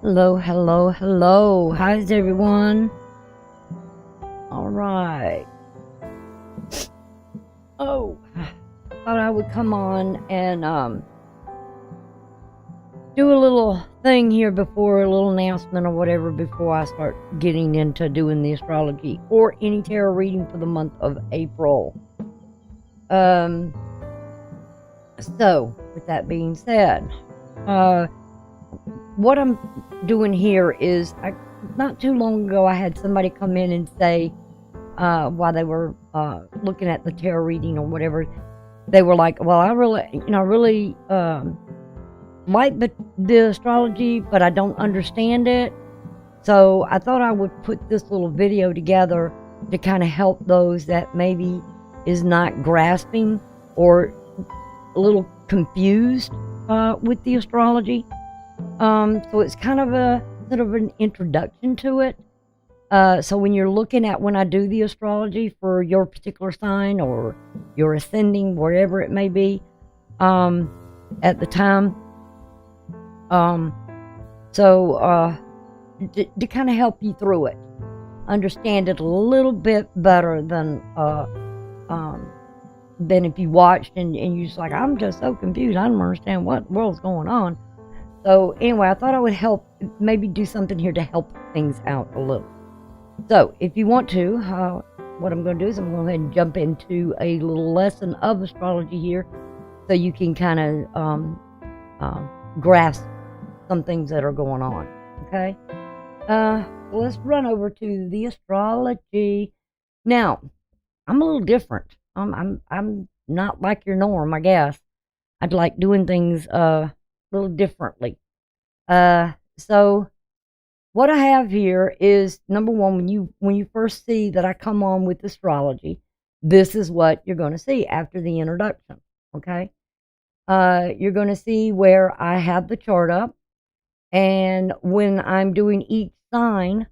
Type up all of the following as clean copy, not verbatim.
Hello, hello, hello. How's everyone? All right. Oh, thought I would come on and do a little thing here before a little announcement or whatever before I start getting into doing the astrology or any tarot reading for the month of April. So with that being said, what I'm doing here is not too long ago I had somebody come in and say while they were looking at the tarot reading or whatever, they were like, well, I really like the astrology, but I don't understand it. So I thought I would put this little video together to kind of help those that maybe is not grasping or a little confused with the astrology. So it's kind of a sort of an introduction to it. So when you're looking at when I do the astrology for your particular sign or your ascending, wherever it may be, at the time, to kind of help you through it, understand it a little bit better than if you watched and you're just like, I'm just so confused, I don't understand what the world's going on. So anyway, I thought I would help, maybe do something here to help things out a little. So if you want to, what I'm going to do is I'm going to go ahead and jump into a little lesson of astrology here so you can kind of grasp some things that are going on. Okay? Let's run over to the astrology. Now, I'm a little different. I'm not like your norm, I guess. I'd like doing things a little differently. So what I have here is, number one, when you first see that I come on with astrology, this is what you're going to see after the introduction. Okay? You're going to see where I have the chart up, and when I'm doing each sign,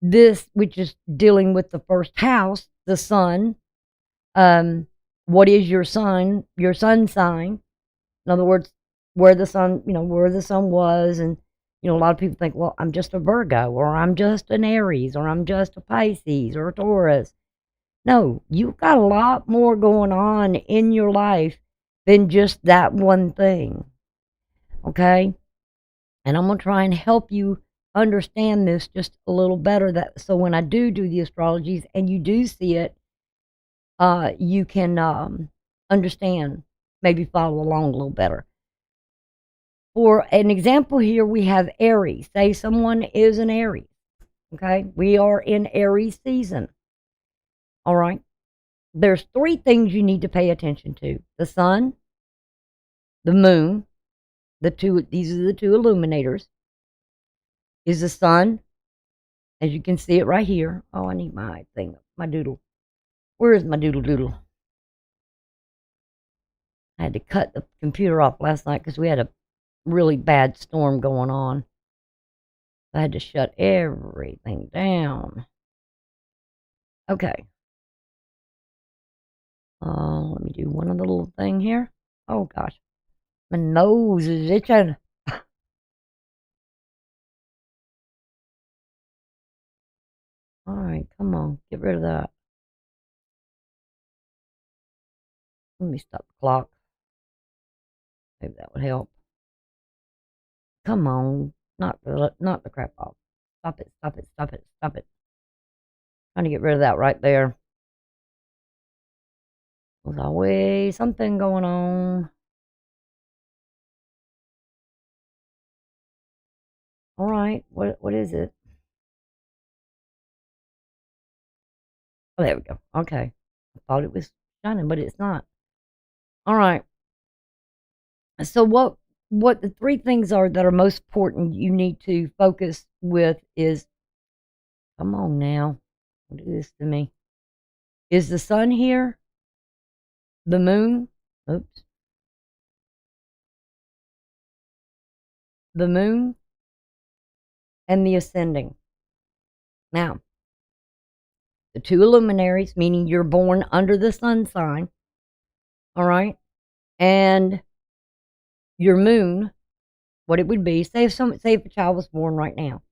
this, which is dealing with the first house, the sun, what is your sun sign? In other words, where the sun was, and a lot of people think, well, I'm just a Virgo, or I'm just an Aries, or I'm just a Pisces, or a Taurus. No, you've got a lot more going on in your life than just that one thing. Okay? And I'm going to try and help you understand this just a little better, so when I do the astrologies and you do see it, you can understand, maybe follow along a little better. For an example here, we have Aries. Say someone is an Aries. Okay? We are in Aries season. All right? There's three things you need to pay attention to. The sun, the moon, these are the two illuminators. Is the sun, as you can see it right here. Oh, I need my thing, my doodle. Where is my doodle? I had to cut the computer off last night because we had a really bad storm going on. I had to shut everything down. Okay. Let me do one other little thing here. Oh gosh, my nose is itching. All right, come on, get rid of that. Let me stop the clock. Maybe that would help. Come on, knock the crap off. Stop it. Trying to get rid of that right there. There's always something going on. All right, what is it? Oh, there we go. Okay, I thought it was shining, but it's not. All right. So what the three things are that are most important you need to focus with is, come on now, don't do this to me. Is the sun here? The moon? Oops. The moon and the ascending. Now, the two luminaries, meaning you're born under the sun sign, all right, and your moon what it would be, say if a child was born right now,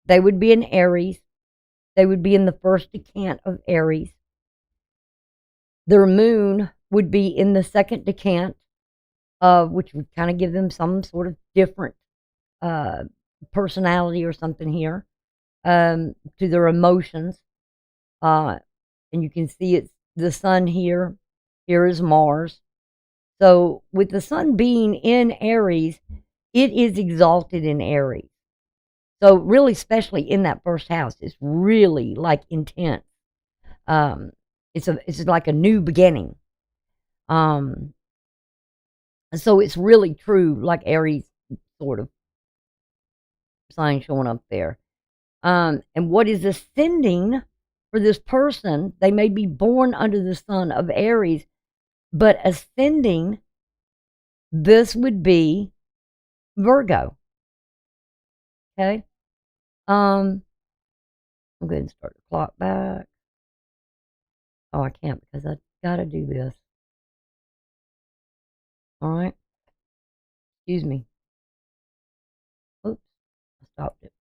they would be in Aries. They would be in the first decant of Aries. Their moon would be in the second decant, which would kind of give them some sort of different personality or something here, to their emotions. And you can see it's the sun here. Here is Mars. So with the sun being in Aries, it is exalted in Aries. So really, especially in that first house, it's really like intense. It's like a new beginning. So it's really true, like Aries sort of sign showing up there. And what is ascending for this person? They may be born under the sun of Aries, but ascending, this would be Virgo. Okay. I'm going to start the clock back. Oh, I can't because I gotta do this. All right. Excuse me. Oops, I stopped it.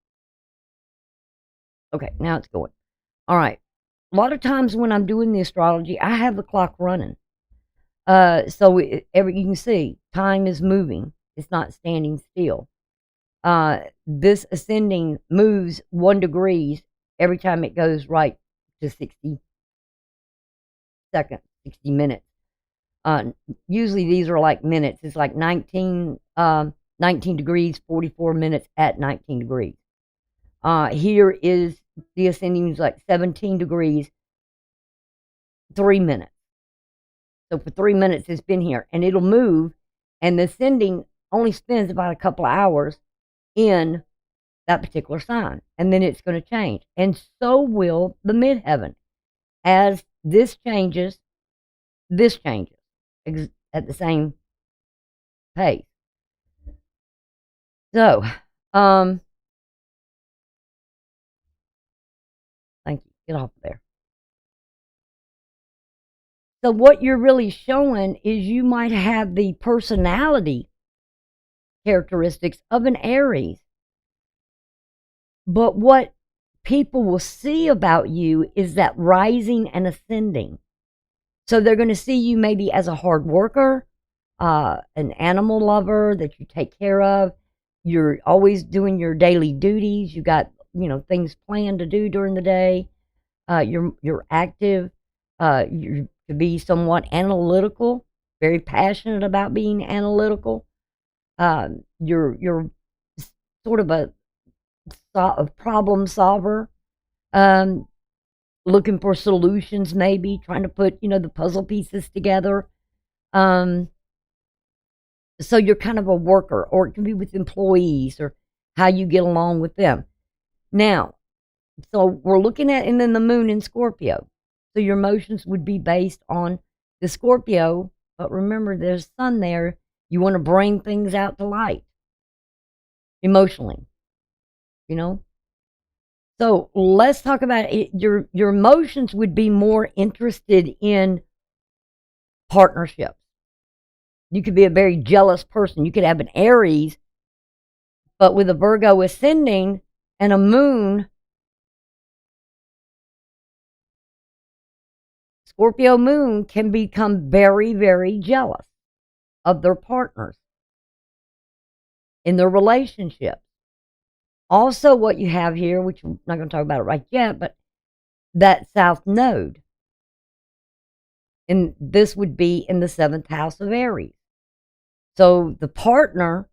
Okay, now it's going. All right. A lot of times when I'm doing the astrology, I have the clock running. So you can see time is moving. It's not standing still. This ascending moves 1 degree every time it goes right to 60 seconds, 60 minutes. Usually these are like minutes. It's like 19 degrees, 44 minutes at 19 degrees. Here is the ascending is like 17 degrees, 3 minutes. So for 3 minutes it's been here, and it'll move, and the ascending only spends about a couple of hours in that particular sign, and then it's going to change. And so will the midheaven. As this changes at the same pace. So, thank you. Get off there. So what you're really showing is you might have the personality characteristics of an Aries. But what people will see about you is that rising and ascending. So they're going to see you maybe as a hard worker, an animal lover that you take care of. You're always doing your daily duties. You got, things planned to do during the day. You're active. You could be somewhat analytical, very passionate about being analytical. You're sort of a problem solver, looking for solutions, maybe trying to put the puzzle pieces together. So you're kind of a worker, or it can be with employees or how you get along with them. Now, so we're looking at, and then the moon in Scorpio. So your emotions would be based on the Scorpio, but remember there's sun there. You want to bring things out to light emotionally, So let's talk about it. Your emotions would be more interested in partnerships. You could be a very jealous person. You could have an Aries, but with a Virgo ascending and a moon, Scorpio moon can become very, very jealous of their partners in their relationships. Also, what you have here, which I'm not going to talk about it right yet, but that South Node. And this would be in the 7th house of Aries. So the partner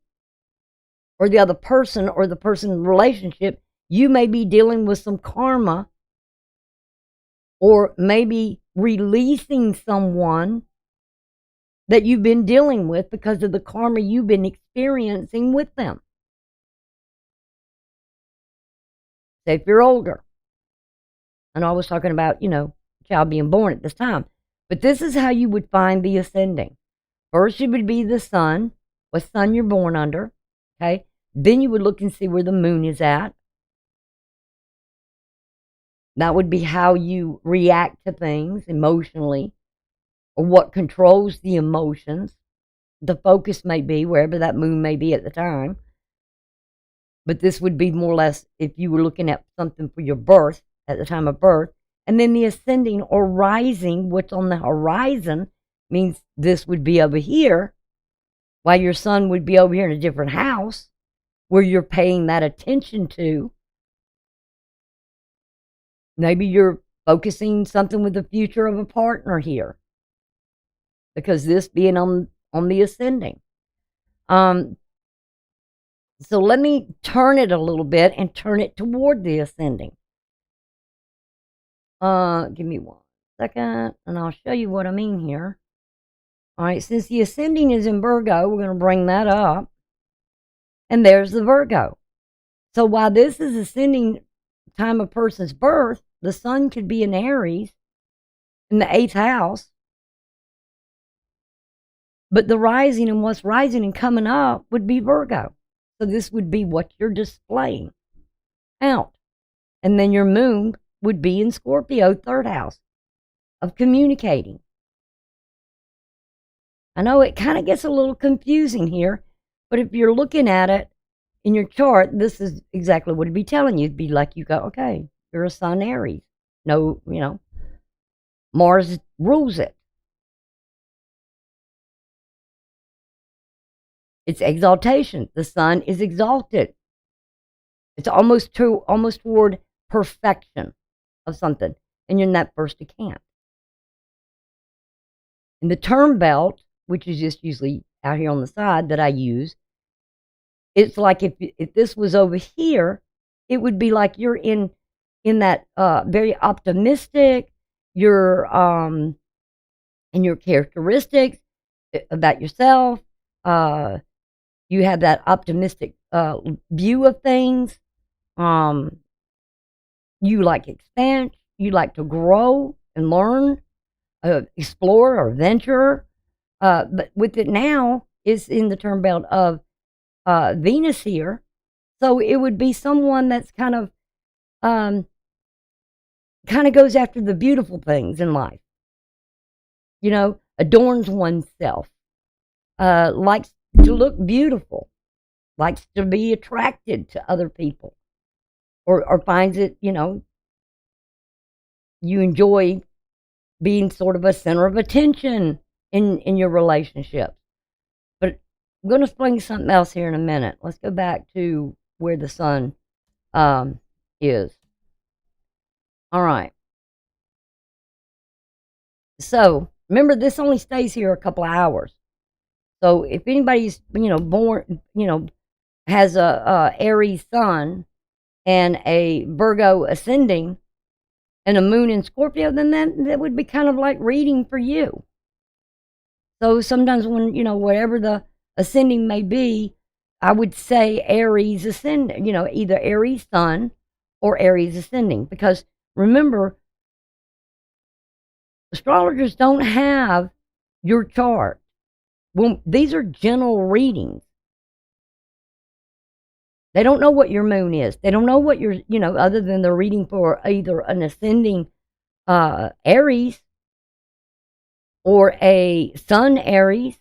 or the other person or the person relationship, you may be dealing with some karma, or maybe releasing someone that you've been dealing with because of the karma you've been experiencing with them. Say if you're older. And I was talking about, child being born at this time. But this is how you would find the ascending. First, it would be the sun, what sun you're born under. Okay. Then you would look and see where the moon is at. That would be how you react to things emotionally, or what controls the emotions. the focus may be, wherever that moon may be at the time. But this would be more or less if you were looking at something for your birth, at the time of birth. And then the ascending or rising, what's on the horizon, means this would be over here, while your sun would be over here in a different house where you're paying that attention to. Maybe you're focusing something with the future of a partner here, because this being on the ascending. So let me turn it a little bit and turn it toward the ascending. Give me 1 second, and I'll show you what I mean here. All right, since the ascending is in Virgo, we're going to bring that up. And there's the Virgo. So while this is ascending time of person's birth, the sun could be in Aries in the 8th house. But the rising and what's rising and coming up would be Virgo. So this would be what you're displaying out. And then your moon would be in Scorpio, 3rd house of communicating. I know it kind of gets a little confusing here, but if you're looking at it in your chart, this is exactly what it'd be telling you. It'd be like you go, okay, you're a sun Aries. No, Mars rules it. It's exaltation. The sun is exalted. It's almost toward perfection of something. And you're in that first decant. In the term belt, which is just usually out here on the side that I use, it's like if this was over here, it would be like you're in that very optimistic, you're in your characteristics about yourself. You have that optimistic view of things. You like expansion. You like to grow and learn, explore or venture. But with it now, is in the term belt of Venus here. So it would be someone that's kind of goes after the beautiful things in life. Adorns oneself. Likes to look beautiful, likes to be attracted to other people, or finds it, you enjoy being sort of a center of attention in your relationship. But I'm going to explain something else here in a minute. Let's go back to where the sun is. All right. So remember, this only stays here a couple of hours. So if anybody's, born, has a Aries sun and a Virgo ascending and a moon in Scorpio, then that would be kind of like reading for you. So sometimes when, whatever the ascending may be, I would say Aries ascending, either Aries sun or Aries ascending. Because remember, astrologers don't have your chart. Well, these are general readings. They don't know what your moon is. They don't know what your, other than they're reading for either an ascending Aries or a sun Aries.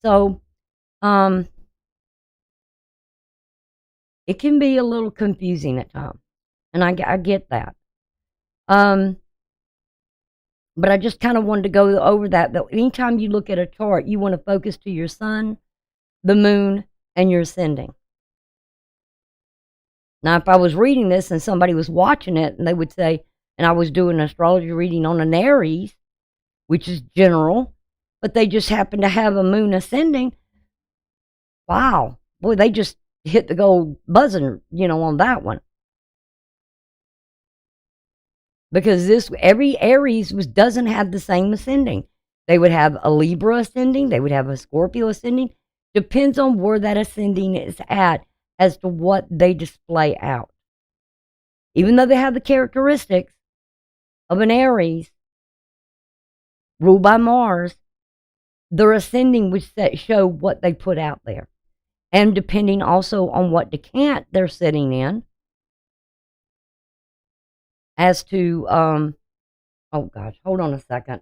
So, it can be a little confusing at times. And I get that. But I just kind of wanted to go over that anytime you look at a chart, you want to focus to your sun, the moon, and your ascending. Now, if I was reading this and somebody was watching it and they would say, and I was doing an astrology reading on an Aries, which is general, but they just happen to have a moon ascending, wow, boy, they just hit the gold buzzer, on that one. Because every Aries doesn't have the same ascending. They would have a Libra ascending, they would have a Scorpio ascending. Depends on where that ascending is at as to what they display out. Even though they have the characteristics of an Aries ruled by Mars, their ascending would show what they put out there. And depending also on what decant they're sitting in, as to, oh gosh, hold on a second.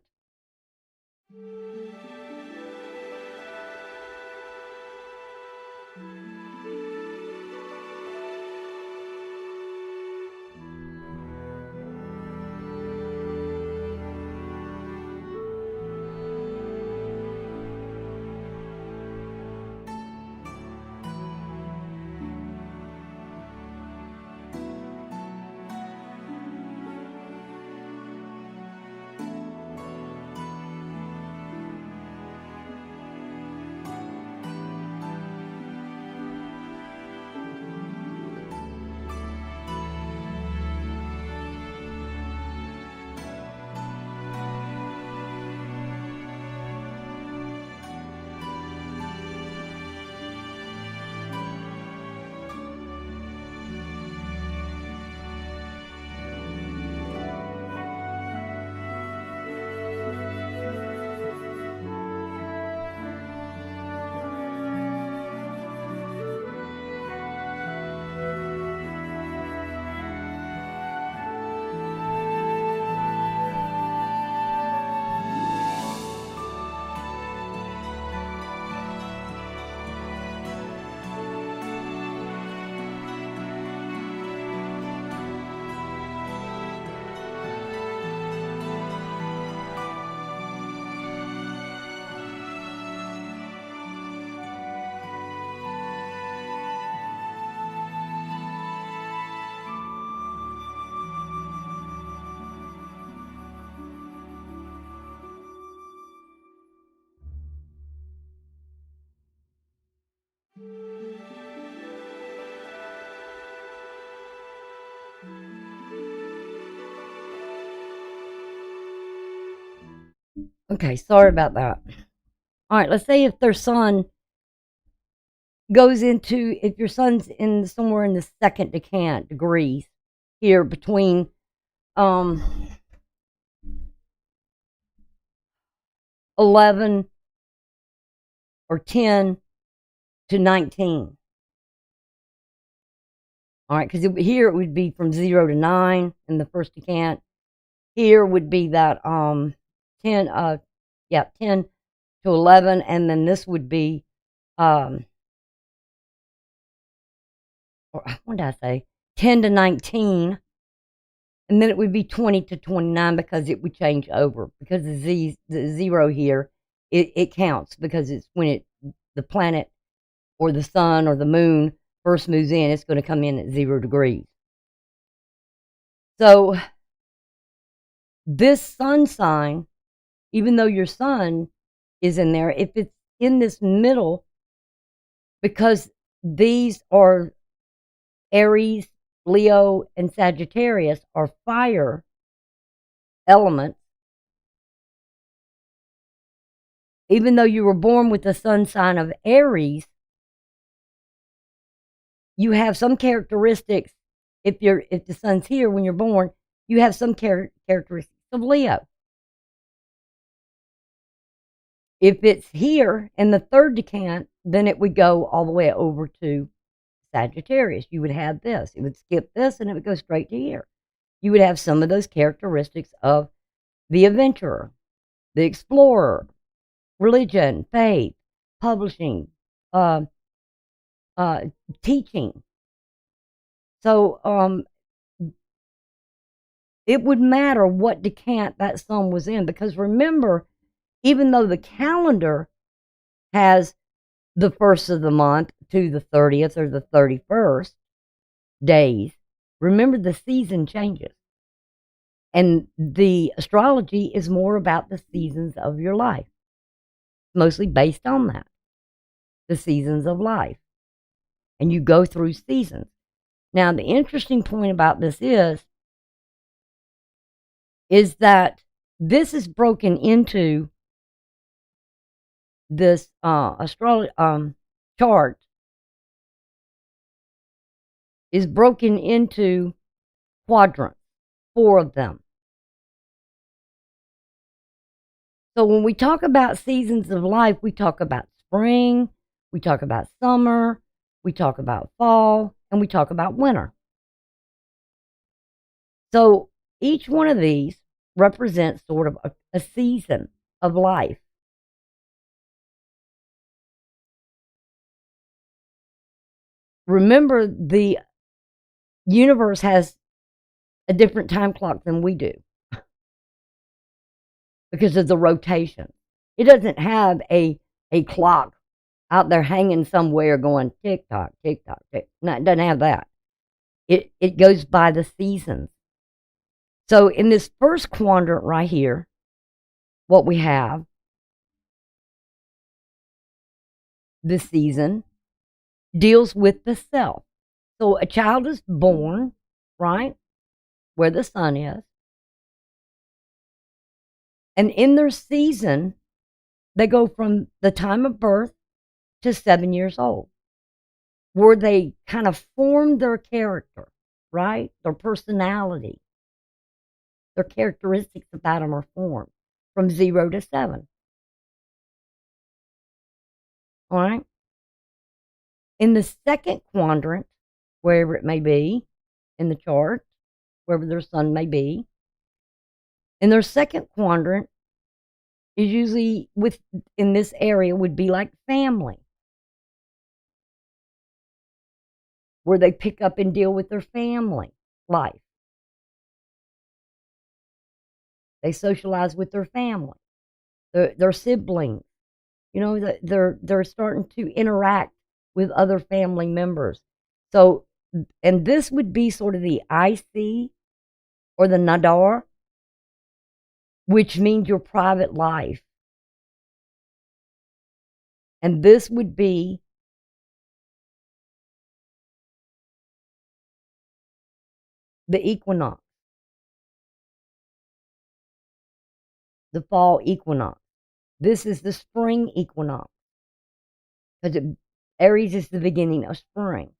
Okay, sorry about that. All right, let's say if their sun goes into, if your sun's in somewhere in the second decant degrees here between um 11 or 10 to 19. All right, because here it would be from 0 to 9 in the first decant. Here would be that 10 10 to 11, and then this would be or what did I say? 10 to 19, and then it would be 20 to 29 because it would change over, because the 0 here, it counts because it's when the planet or the sun or the moon first moves in, it's going to come in at 0 degrees. So this sun sign, even though your sun is in there, if it's in this middle, because these are Aries, Leo, and Sagittarius are fire elements, even though you were born with the sun sign of Aries, you have some characteristics. If the sun's here when you're born, you have some characteristics of Leo. If it's here in the third decant, then it would go all the way over to Sagittarius. You would have this. It would skip this and it would go straight to here. You would have some of those characteristics of the adventurer, the explorer, religion, faith, publishing, uh, teaching. So it would matter what decant that sun was in, because remember, even though the calendar has the first of the month to the 30th or the 31st days, remember the season changes. And the astrology is more about the seasons of your life, mostly based on that, the seasons of life. And you go through seasons. Now, the interesting point about this is that this is broken into this astrology chart is broken into quadrants, 4 of them. So when we talk about seasons of life, we talk about spring, we talk about summer, we talk about fall, and we talk about winter. So each one of these represents sort of a season of life. Remember, the universe has a different time clock than we do because of the rotation. It doesn't have a clock out there hanging somewhere going tick tock, tick tock, tick. No, it doesn't have that. It goes by the seasons. So in this first quadrant right here, what we have, this season, deals with the self. So a child is born, right, where the sun is. And in their season, they go from the time of birth to 7 years old, where they kind of form their character, right? Their personality, their characteristics about them are formed from 0 to 7. All right. In the second quadrant, wherever it may be in the chart, wherever their sun may be, in their second quadrant is usually in this area would be like family, where they pick up and deal with their family life. They socialize with their family, their siblings. You know, they're starting to interact with other family members. So, and this would be sort of the IC or the Nadar, which means your private life. And this would be the equinox. the fall equinox. This is the spring equinox. Because Aries is the beginning of spring.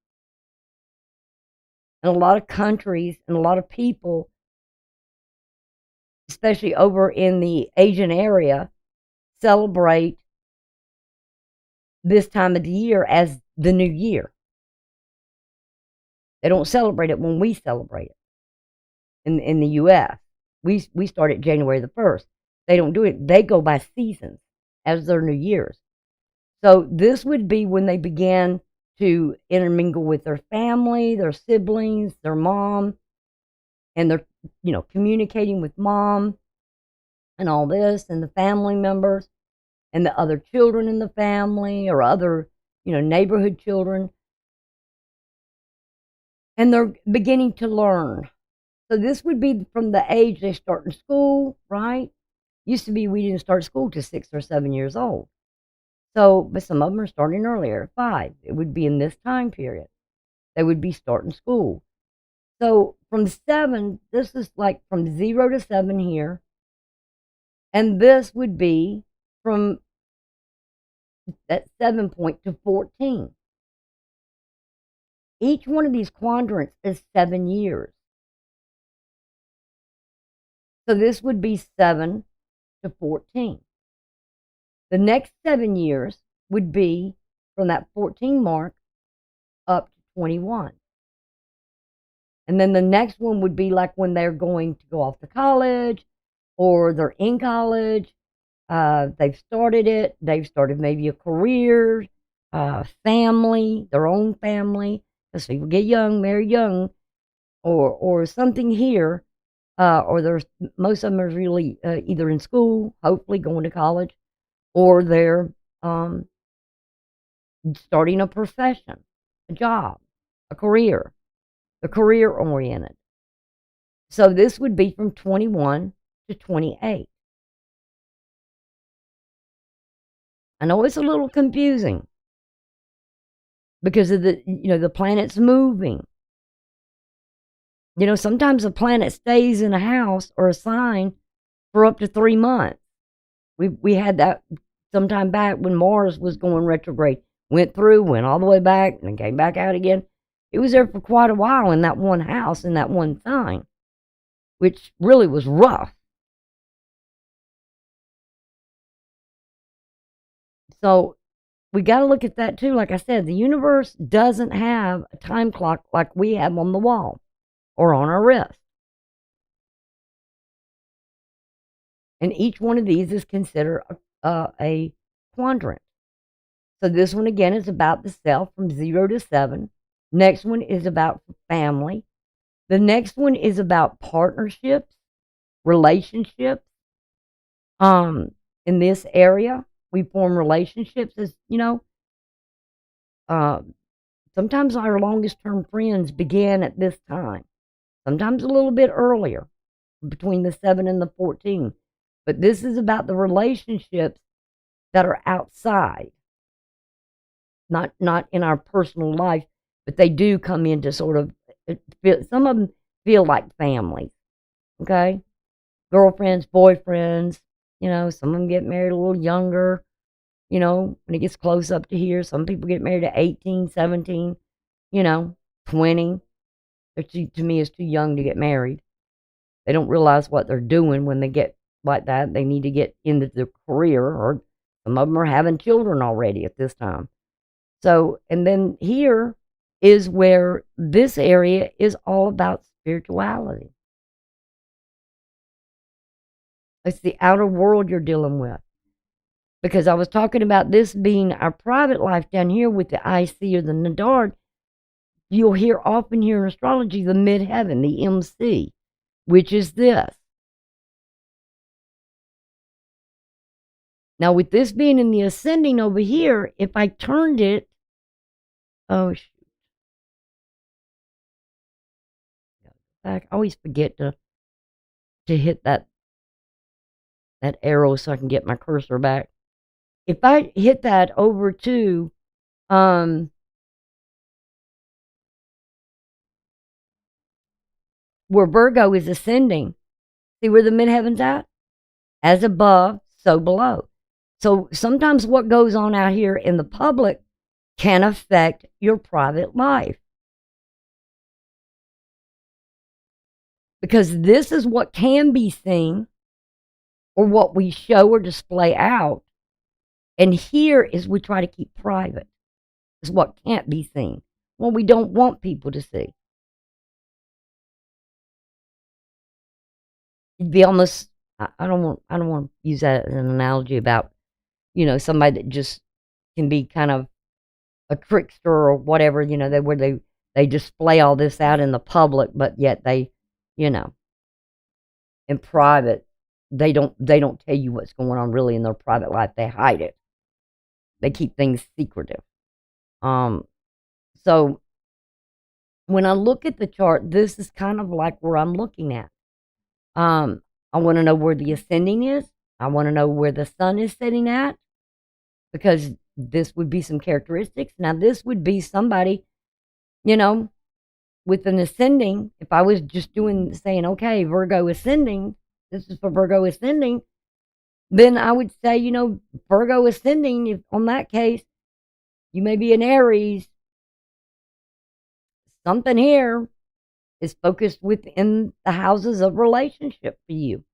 And a lot of countries and a lot of people, especially over in the Asian area, celebrate this time of the year as the new year. They don't celebrate it when we celebrate it in the U.S. We start it January the 1st. They don't do it. They go by seasons as their New Year's. So this would be when they began to intermingle with their family, their siblings, their mom, and they're, communicating with mom and all this, and the family members, and the other children in the family, or other, neighborhood children. And they're beginning to learn. So this would be from the age they start in school, right? Used to be we didn't start school till 6 or 7 years old. So, but some of them are starting earlier, at 5. It would be in this time period. They would be starting school. So from 7, this is like from 0 to 7 here. And this would be from that 7 point to 14. Each one of these quadrants is 7 years. So this would be 7 to 14. The next 7 years would be from that 14 mark up to 21. And then the next one would be like when they're going to go off to college, or they're in college. They've started maybe a career, family, their own family. Because people get young, marry young, or something here. Or there's most of them are really either in school, hopefully going to college, or they're starting a profession, a job, a career. They're career oriented. So this would be from 21 to 28. I know it's a little confusing because of the planets moving. Sometimes a planet stays in a house or a sign for up to 3 months. We had that sometime back when Mars was going retrograde. Went through, went all the way back, and then came back out again. It was there for quite a while in that one house, in that one sign, which really was rough. So we got to look at that too. Like I said, the universe doesn't have a time clock like we have on the wall or on our wrist. And each one of these is considered a quadrant. So this one again is about the self from 0 to 7. Next one is about family. The next one is about partnerships, relationships. In this area, we form relationships as, sometimes our longest term friends began at this time. Sometimes a little bit earlier, between the 7 and the 14. But this is about the relationships that are outside. Not in our personal life, but they do come into sort of, some of them feel like families, okay? Girlfriends, boyfriends, some of them get married a little younger, when it gets close up to here. Some people get married at 18, 17, 20. To me, it's too young to get married. They don't realize what they're doing when they get like that. They need to get into their career, or some of them are having children already at this time. So, and then here is where this area is all about spirituality. It's the outer world you're dealing with. Because I was talking about this being our private life down here with the IC or the Nadard. You'll often hear in astrology the midheaven, the MC, which is this. Now, with this being in the ascending over here, if I turned it, oh, shoot. I always forget to hit that arrow so I can get my cursor back. If I hit that over to where Virgo is ascending, see where the midheaven's at? As above, so below. So sometimes what goes on out here in the public can affect your private life. Because this is what can be seen, or what we show or display out. And here is we try to keep private. Is what can't be seen. What we don't want people to see. It'd be almost, I don't want to use that as an analogy about, somebody that just can be kind of a trickster or whatever, where they display all this out in the public, but yet they, in private, they don't tell you what's going on really in their private life. They hide it. They keep things secretive. So when I look at the chart, this is kind of like where I'm looking at. I want to know where the ascending is. I want to know where the sun is sitting at, because this would be some characteristics. Now, this would be somebody, with an ascending. If I was just saying, okay, Virgo ascending, this is for Virgo ascending, then I would say, Virgo ascending, if on that case, you may be an Aries. Something here is focused within the houses of relationship for you.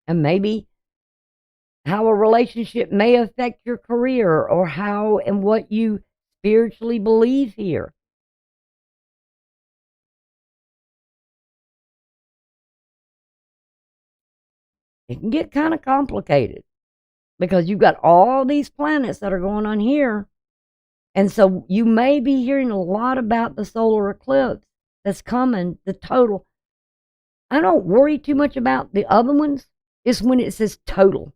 And maybe how a relationship may affect your career, or how and what you spiritually believe here. It can get kind of complicated because you've got all these planets that are going on here. And so you may be hearing a lot about the solar eclipse that's coming, the total. I don't worry too much about the other ones. It's when it says total.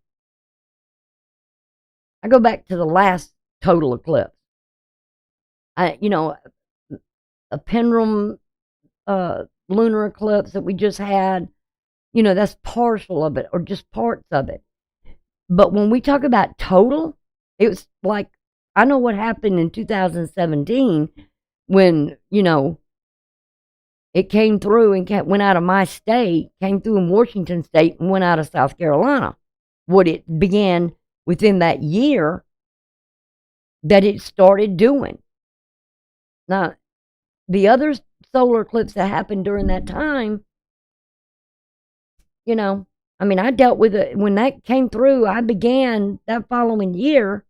I go back to the last total eclipse. A Penrhum lunar eclipse that we just had, that's partial of it or just parts of it. But when we talk about total, it was like, I know what happened in 2017 when, it came through and went out of my state, came through in Washington state and went out of South Carolina. What it began within that year that it started doing. Now, the other solar eclipse that happened during that time, I dealt with it when that came through. I began that following year.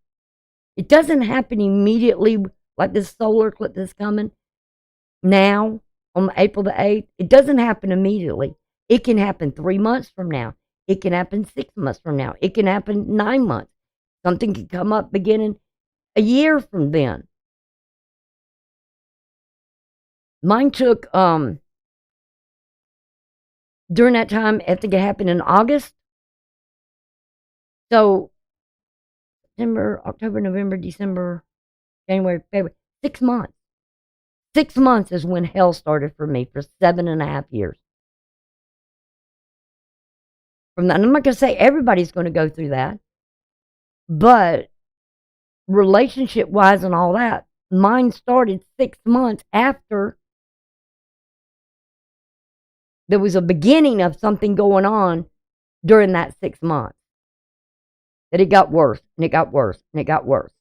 It doesn't happen immediately like this solar eclipse that's coming now on April the 8th. It doesn't happen immediately. It can happen 3 months from now. It can happen 6 months from now. It can happen 9 months. Something can come up beginning a year from then. Mine took, during that time, I think it happened in August. So, September, October, November, December, January, February, 6 months. 6 months is when hell started for me for 7.5 years. From that, I'm not going to say everybody's going to go through that, but relationship wise and all that, mine started 6 months after there was a beginning of something going on during that 6 months. That it got worse, and it got worse, and it got worse.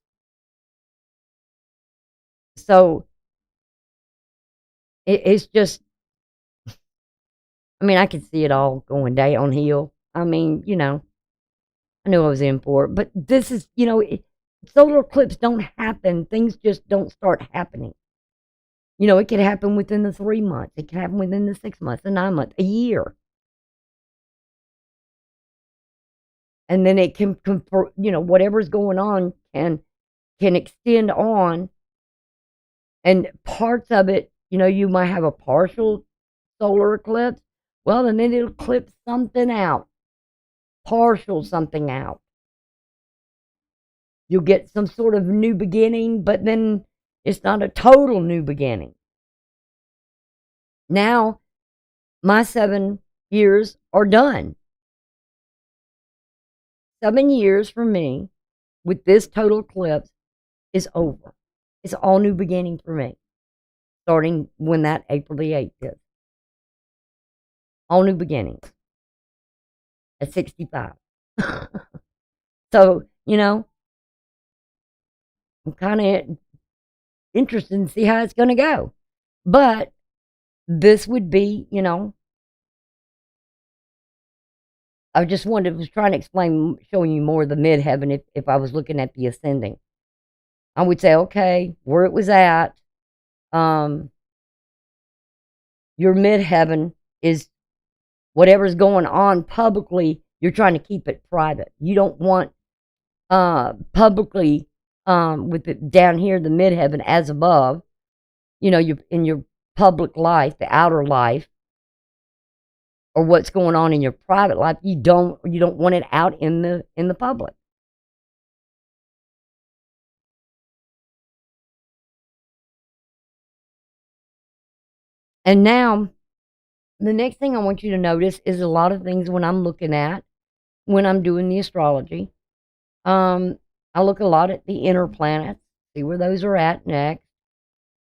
So, it's just, I could see it all going downhill. I knew I was in for it. But this is, solar eclipses don't happen. Things just don't start happening. It could happen within the 3 months. It can happen within the 6 months, the 9 months, a year. And then it can, whatever's going on can extend on. And parts of it, you might have a partial solar eclipse. Well, then it'll eclipse something out. Partial something out. You'll get some sort of new beginning, but then it's not a total new beginning. Now, my 7 years are done. 7 years for me with this total eclipse is over. It's all new beginning for me, starting when that April the 8th is. All new beginnings at 65. So, I'm kind of interested to see how it's going to go. But this would be, I just was trying to explain, showing you more of the midheaven if I was looking at the ascending. I would say, okay, where it was at, um, your midheaven is whatever's going on publicly, you're trying to keep it private. You don't want publicly, with it down here, the midheaven as above, you in your public life, the outer life, or what's going on in your private life, you don't want it out in the public. And now the next thing I want you to notice is a lot of things when I'm looking at when I'm doing the astrology. I look a lot at the inner planets, see where those are at next.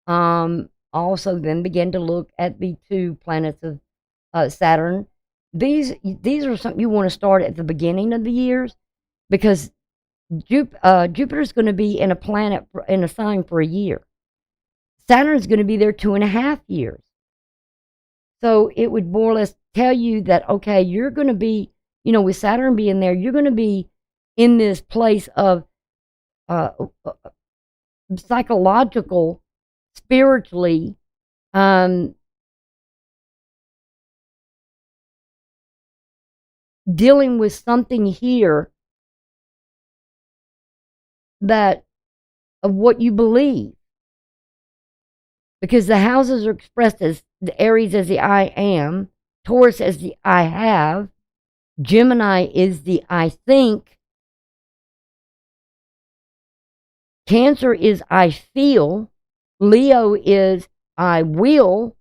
Also then begin to look at the two planets of Saturn. These are something you want to start at the beginning of the years, because Jupiter's going to be in a planet in a sign for a year. Saturn's going to be there 2.5 years. So it would more or less tell you that, okay, you're going to be, with Saturn being there, you're going to be in this place of uh, psychological, spiritually, dealing with something here that of what you believe, because the houses are expressed as the Aries as the I am, Taurus as the I have, Gemini is the I think, Cancer is I feel, Leo is I will,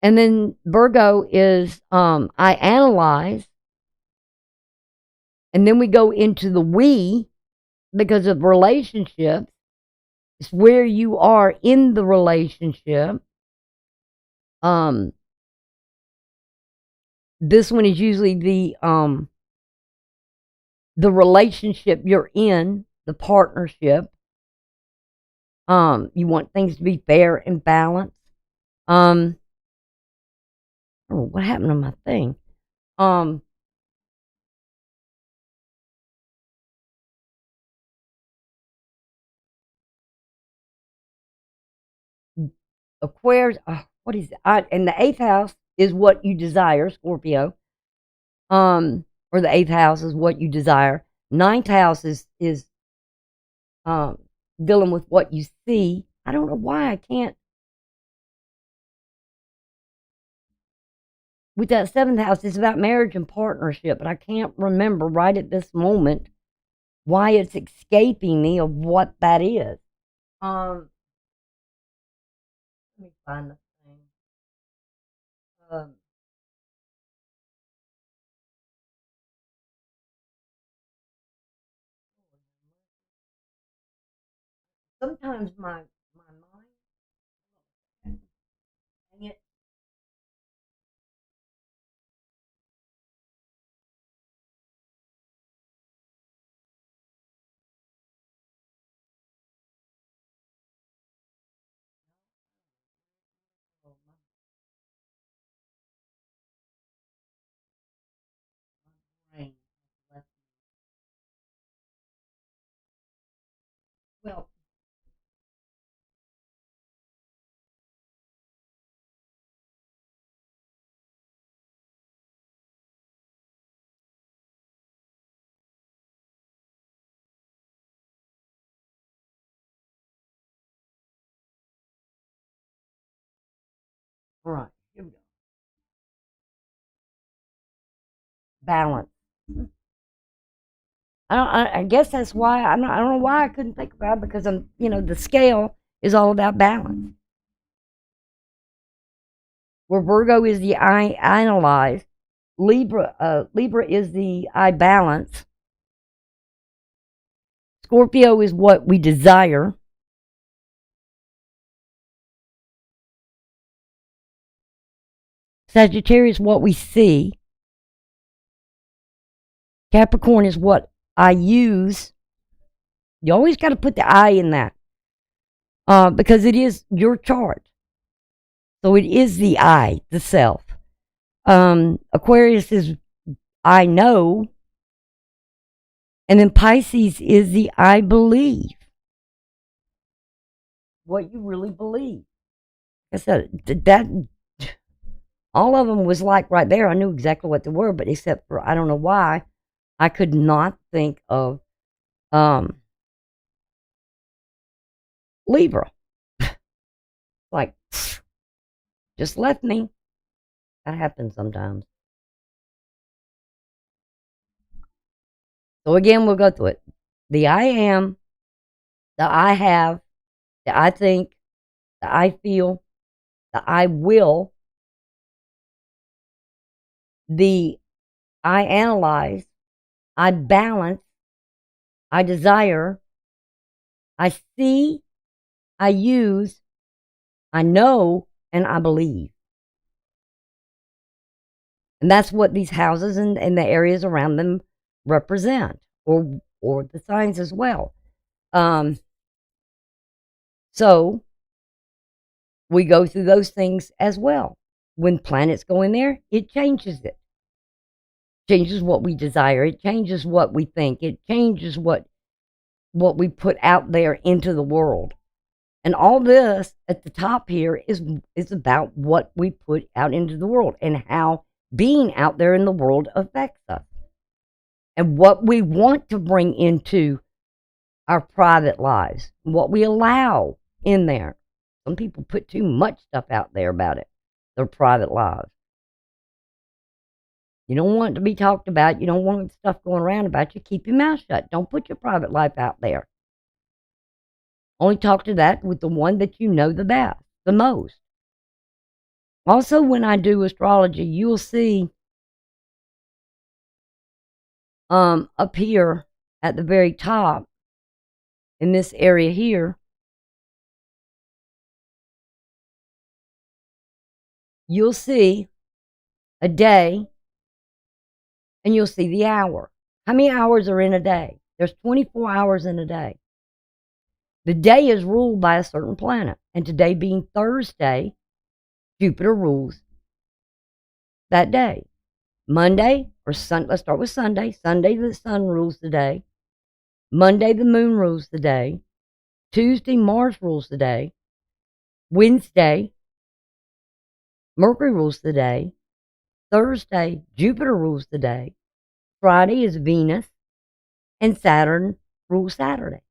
and then Virgo is I analyze, and then we go into the we because of relationships. It's where you are in the relationship. This one is usually the relationship you're in, the partnership. You want things to be fair and balanced. Oh, what happened to my thing? Aquarius, what is it? And the eighth house is what you desire, Scorpio. Or the eighth house is what you desire. Ninth house is dealing with what you see. I don't know why I can't. With that seventh house, it's about marriage and partnership, but I can't remember right at this moment why it's escaping me of what that is. Let me find the thing. Um, Sometimes my mind, dang it, oh, my brain has left. Well, all right, here we go. Balance. I guess that's why I don't know why I couldn't think about it, because the scale is all about balance. Where Virgo is the I analyze, Libra is the I balance, Scorpio is what we desire, Sagittarius what we see, Capricorn is what I use. You always got to put the I in that because it is your chart. So it is the I, the self. Aquarius is I know. And then Pisces is the I believe. What you really believe. I said that all of them was like right there. I knew exactly what they were, but except for I don't know why I could not think of Libra. Like just left me. That happens sometimes. So again, we'll go through it. The I am, the I have, the I think, the I feel, the I will, the I analyze, I balance, I desire, I see, I use, I know, and I believe. And that's what these houses and the areas around them represent, or the signs as well. So we go through those things as well. When planets go in there, it changes it. Changes what we desire. It changes what we think. It changes what we put out there into the world. And all this at the top here is about what we put out into the world and how being out there in the world affects us. And what we want to bring into our private lives, what we allow in there. Some people put too much stuff out there about it, their private lives. You don't want it to be talked about. You don't want stuff going around about you. Keep your mouth shut. Don't put your private life out there. Only talk to that with the one that you know the best, the most. Also, when I do astrology, you'll see up here at the very top in this area here, you'll see a day and you'll see the hour. How many hours are in a day? There's 24 hours in a day. The day is ruled by a certain planet. And today being Thursday, Jupiter rules that day. Monday, or let's start with Sunday. Sunday, the sun rules the day. Monday, the moon rules the day. Tuesday, Mars rules the day. Wednesday, Mercury rules the day. Thursday, Jupiter rules the day. Friday is Venus. And Saturn rules Saturday.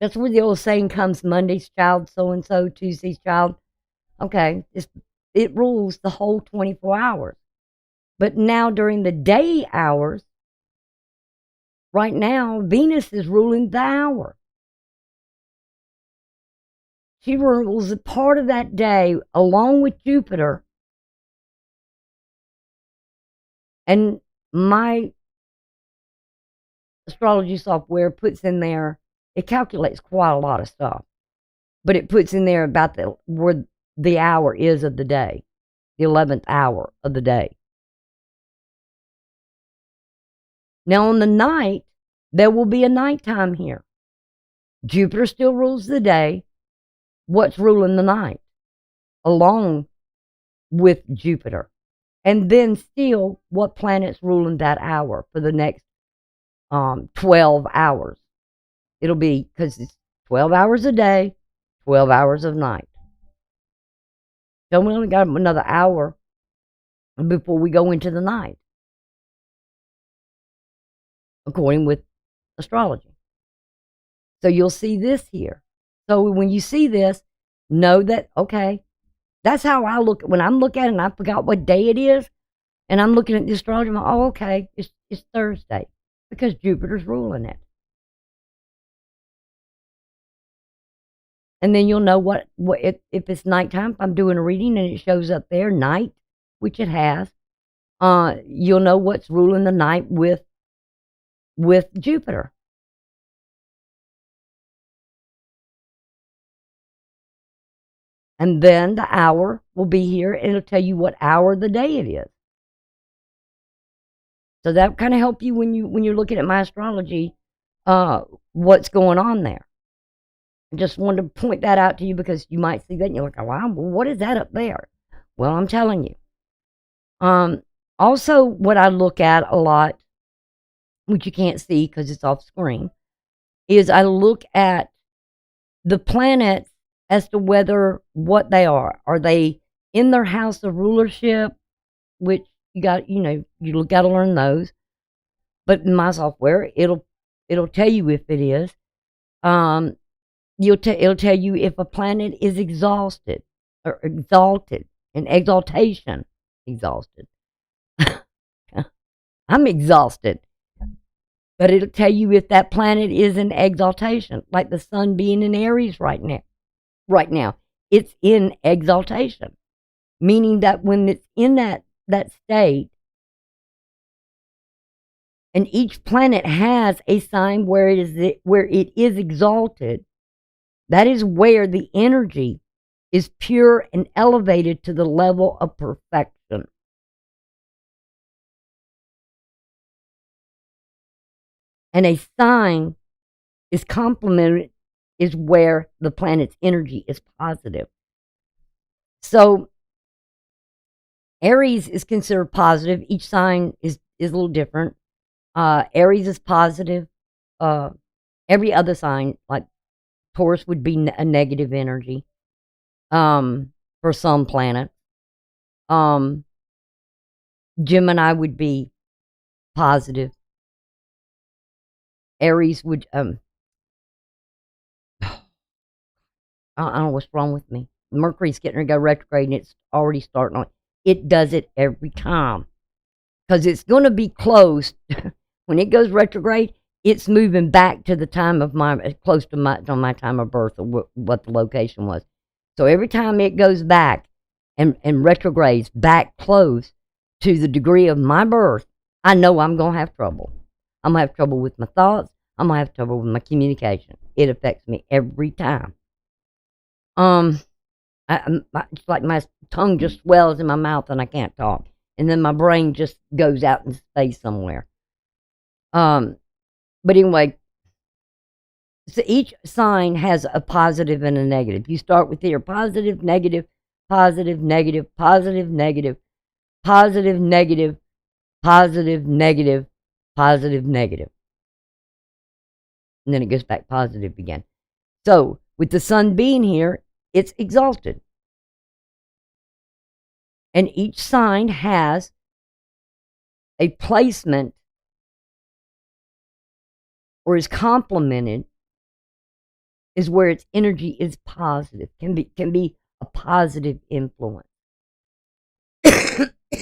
That's where the old saying comes, Monday's child so-and-so, Tuesday's child. Okay, it rules the whole 24 hours. But now during the day hours, right now, Venus is ruling the hour. She rules a part of that day along with Jupiter. And my astrology software puts in there, it calculates quite a lot of stuff. But it puts in there about where the hour is of the day, the 11th hour of the day. Now on the night, there will be a nighttime here. Jupiter still rules the day. What's ruling the night? Along with Jupiter. And then still, what planet's ruling that hour for the next 12 hours? It'll be, because it's 12 hours a day, 12 hours of night. So we only got another hour before we go into the night, according with astrology. So you'll see this here. So when you see this, know that, okay, that's how I look. When I'm looking at it and I forgot what day it is, and I'm looking at the astrology, I'm like, oh, okay, it's Thursday, because Jupiter's ruling it. And then you'll know what if it's nighttime, if I'm doing a reading and it shows up there, night, which it has, you'll know what's ruling the night with Jupiter. And then the hour will be here, and it'll tell you what hour of the day it is. So that kind of help you when you're looking at my astrology, what's going on there. I just wanted to point that out to you because you might see that and you're like, oh, wow, well, what is that up there? Well, I'm telling you. Also, what I look at a lot, which you can't see because it's off screen, is I look at the planets as to whether what they are. Are they in their house of rulership, which you got to learn those. But in my software, it'll tell you if it is. It'll tell you if a planet is exhausted or exalted, an exaltation, exhausted. I'm exhausted. But it'll tell you if that planet is in exaltation, like the sun being in Aries right now. Right now, it's in exaltation, meaning that when it's in that state, and each planet has a sign where it is exalted, that is where the energy is pure and elevated to the level of perfection. And a sign is complemented, is where the planet's energy is positive. So Aries is considered positive. Each sign is a little different. Aries is positive. Every other sign, like Taurus, would be a negative energy for some planets. Gemini would be positive. Aries would I don't know what's wrong with me. Mercury's getting ready to go retrograde and it's already starting on. It does it every time. Because it's going to be close. When it goes retrograde, it's moving back to the time of close to my time of birth, or what the location was. So every time it goes back and retrogrades back close to the degree of my birth, I know I'm going to have trouble. I'm going to have trouble with my thoughts. I'm going to have trouble with my communication. It affects me every time. It's like my tongue just swells in my mouth and I can't talk. And then my brain just goes out in space somewhere. But anyway, so each sign has a positive and a negative. You start with your positive, negative, positive, negative, positive, negative, positive, negative, positive, negative, positive, negative. And then it goes back positive again. So with the sun being here, it's exalted. And each sign has a placement or is complemented, is where its energy is positive, can be a positive influence.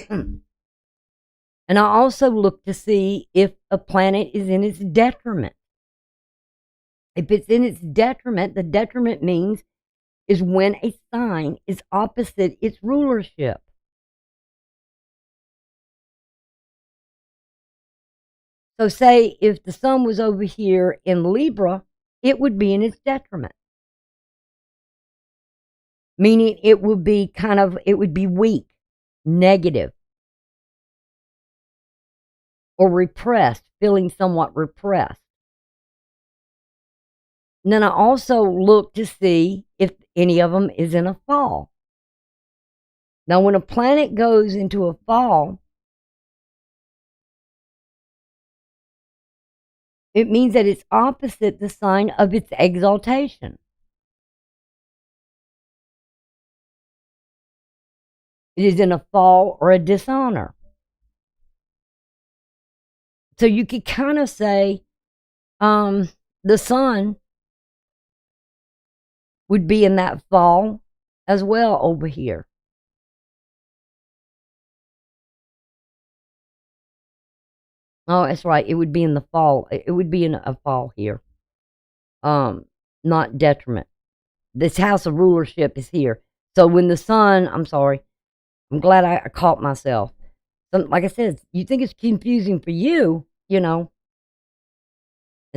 And I also look to see if a planet is in its detriment. If it's in its detriment, the detriment means is when a sign is opposite its rulership. So say if the sun was over here in Libra, it would be in its detriment. Meaning it would be weak, negative, or repressed, feeling somewhat repressed. And then I also look to see if any of them is in a fall. Now, when a planet goes into a fall, it means that it's opposite the sign of its exaltation. It is in a fall or a dishonor. So you could kind of say the sun would be in that fall as well over here. Oh, that's right. It would be in the fall. It would be in a fall here. Not detriment. This house of rulership is here. So when the sun, I'm sorry, I'm glad I caught myself. Like I said, you think it's confusing for you, And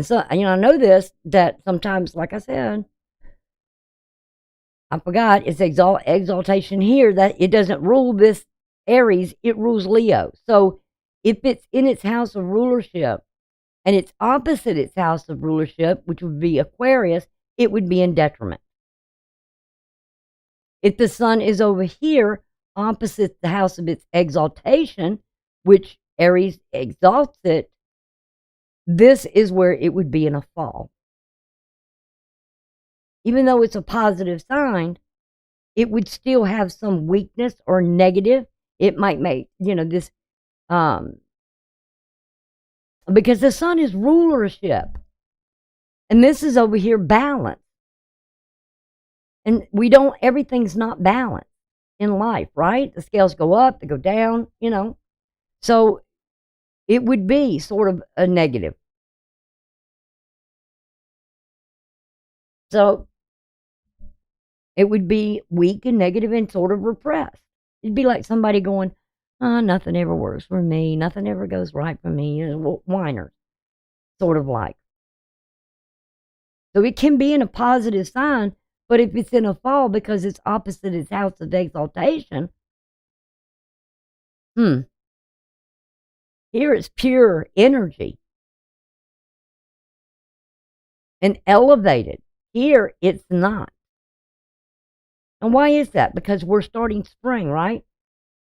so, I know this, that sometimes, like I said, I forgot, it's exaltation here, that it doesn't rule this Aries, it rules Leo. So If it's in its house of rulership and it's opposite its house of rulership, which would be Aquarius, it would be in detriment. If the sun is over here, opposite the house of its exaltation, which Aries exalts it, this is where it would be in a fall. Even though it's a positive sign, it would still have some weakness or negative. It might make, this, because the sun is rulership. And this is over here balance. And everything's not balanced in life, right? The scales go up, they go down, So it would be sort of a negative. So it would be weak and negative and sort of repressed. It'd be like somebody going, nothing ever works for me. Nothing ever goes right for me. Whiners, sort of like. So it can be in a positive sign, but if it's in a fall because it's opposite its house of exaltation, here it's pure energy and elevated. Here it's not. And why is that? Because we're starting spring, right?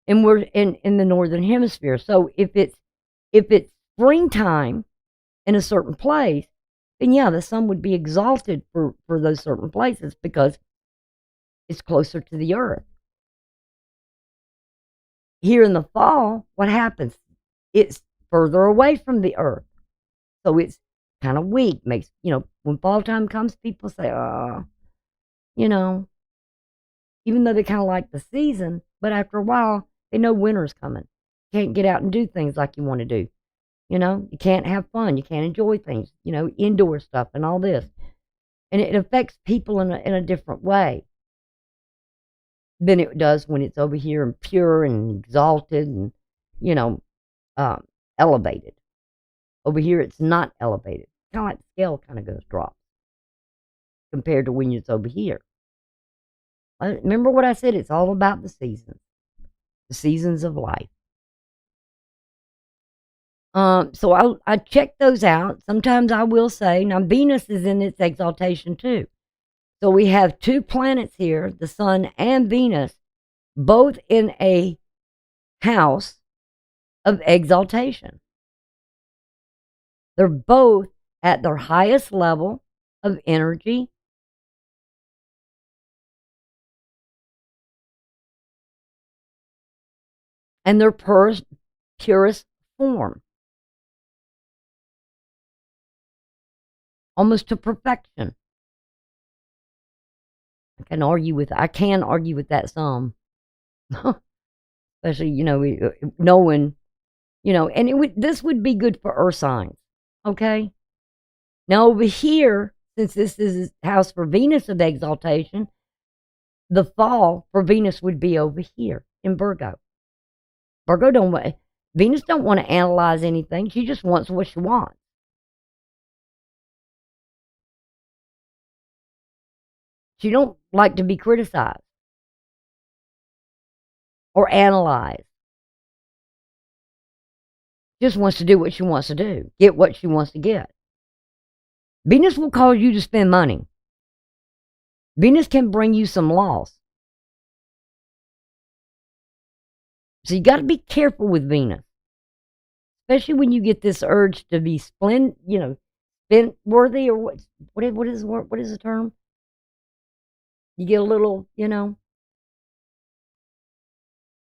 And we're in the northern hemisphere. So if it's springtime in a certain place, then yeah, the sun would be exalted for those certain places because it's closer to the earth. Here in the fall, what happens? It's further away from the earth. So it's kind of weak. Makes, when fall time comes, people say, even though they kind of like the season, but after a while, they know winter's coming. You can't get out and do things like you want to do. You can't have fun. You can't enjoy things, indoor stuff and all this. And it affects people in a different way than it does when it's over here and pure and exalted and, elevated. Over here, it's not elevated. Kind of like the scale kind of goes drop compared to when it's over here. Remember what I said? It's all about the seasons of life. So I check those out. Sometimes I will say, now Venus is in its exaltation too. So we have two planets here, the sun and Venus, both in a house of exaltation. They're both at their highest level of energy. And their purest form. Almost to perfection. I can argue with that some. Especially, knowing, and this would be good for earth signs. Okay? Now over here, since this is house for Venus of exaltation, the fall for Venus would be over here in Virgo. Venus don't want to analyze anything. She just wants what she wants. She don't like to be criticized or analyzed. Just wants to do what she wants to do, get what she wants to get. Venus will cause you to spend money. Venus can bring you some loss. So you got to be careful with Venus, especially when you get this urge to be spend worthy, or what is the term? You get a little,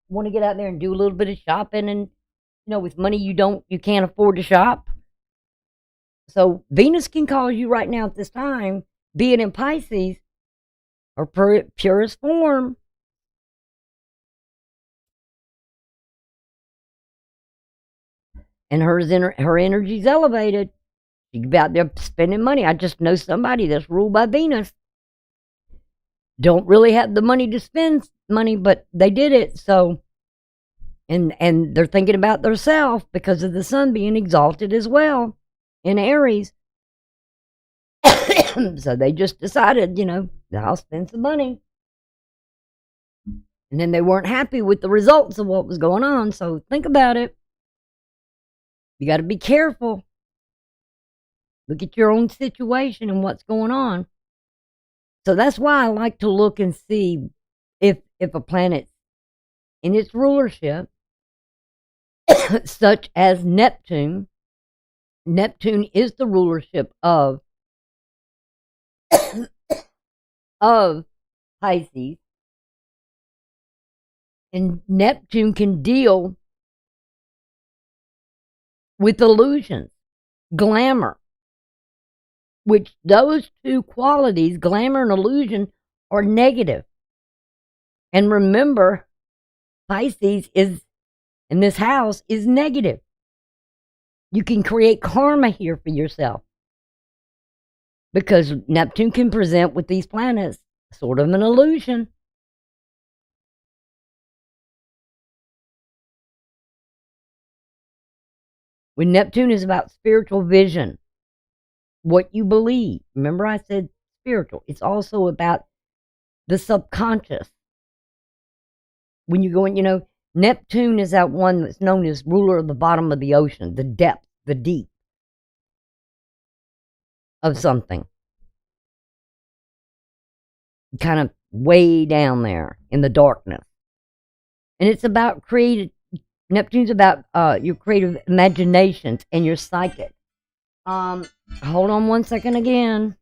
want to get out there and do a little bit of shopping, and with money you can't afford to shop. So Venus can cause you right now at this time, being in Pisces, or purest form, and her energy's elevated. She's out there spending money. I just know somebody that's ruled by Venus. Don't really have the money to spend money, but they did it. So, and they're thinking about themselves because of the sun being exalted as well in Aries. So they just decided, I'll spend some money. And then they weren't happy with the results of what was going on. So think about it. You got to be careful. Look at your own situation and what's going on. So that's why I like to look and see if a planet's in its rulership, such as Neptune. Neptune is the rulership of Pisces, and Neptune can deal with illusions, glamour, which those two qualities, glamour and illusion, are negative. And remember, Pisces is, in this house, is negative. You can create karma here for yourself, because Neptune can present with these planets sort of an illusion. When Neptune is about spiritual vision, what you believe. Remember I said spiritual. It's also about the subconscious. When you go in, Neptune is that one that's known as ruler of the bottom of the ocean, the depth, the deep of something. Kind of way down there in the darkness. And it's about Neptune's about your creative imaginations and your psychic. Hold on one second again.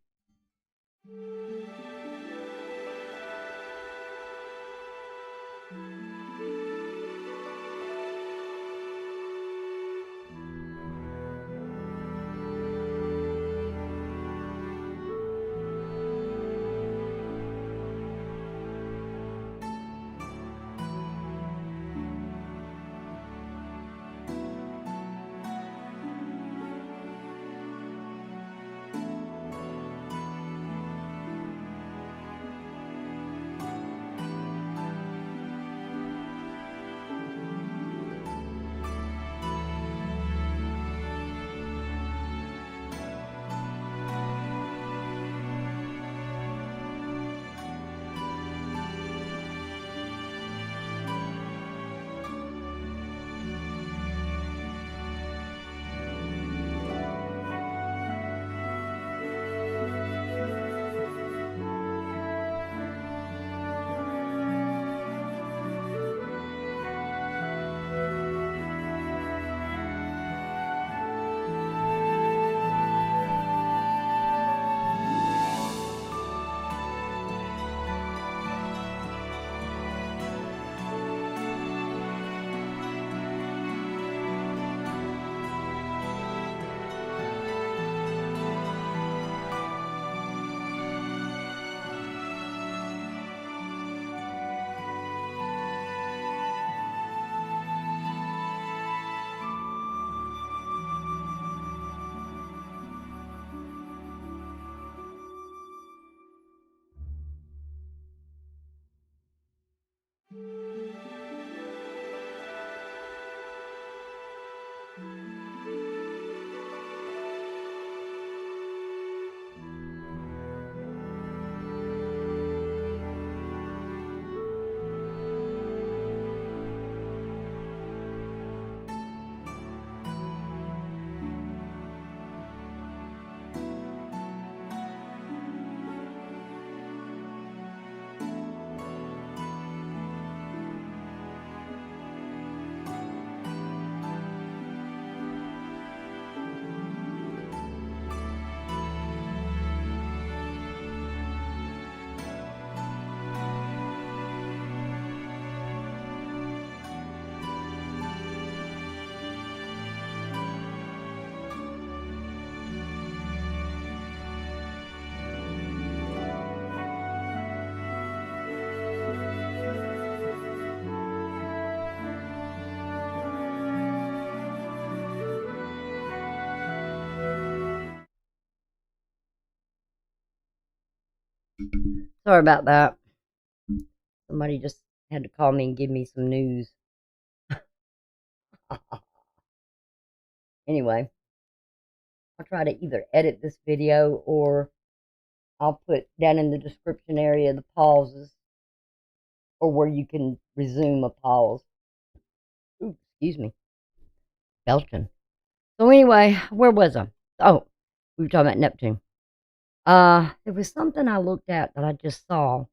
Sorry about that. Somebody just had to call me and give me some news. Anyway, I'll try to either edit this video, or I'll put down in the description area the pauses, or where you can resume a pause. Ooh, excuse me. Belching. So anyway, where was I? Oh, we were talking about Neptune. There was something I looked at that I just saw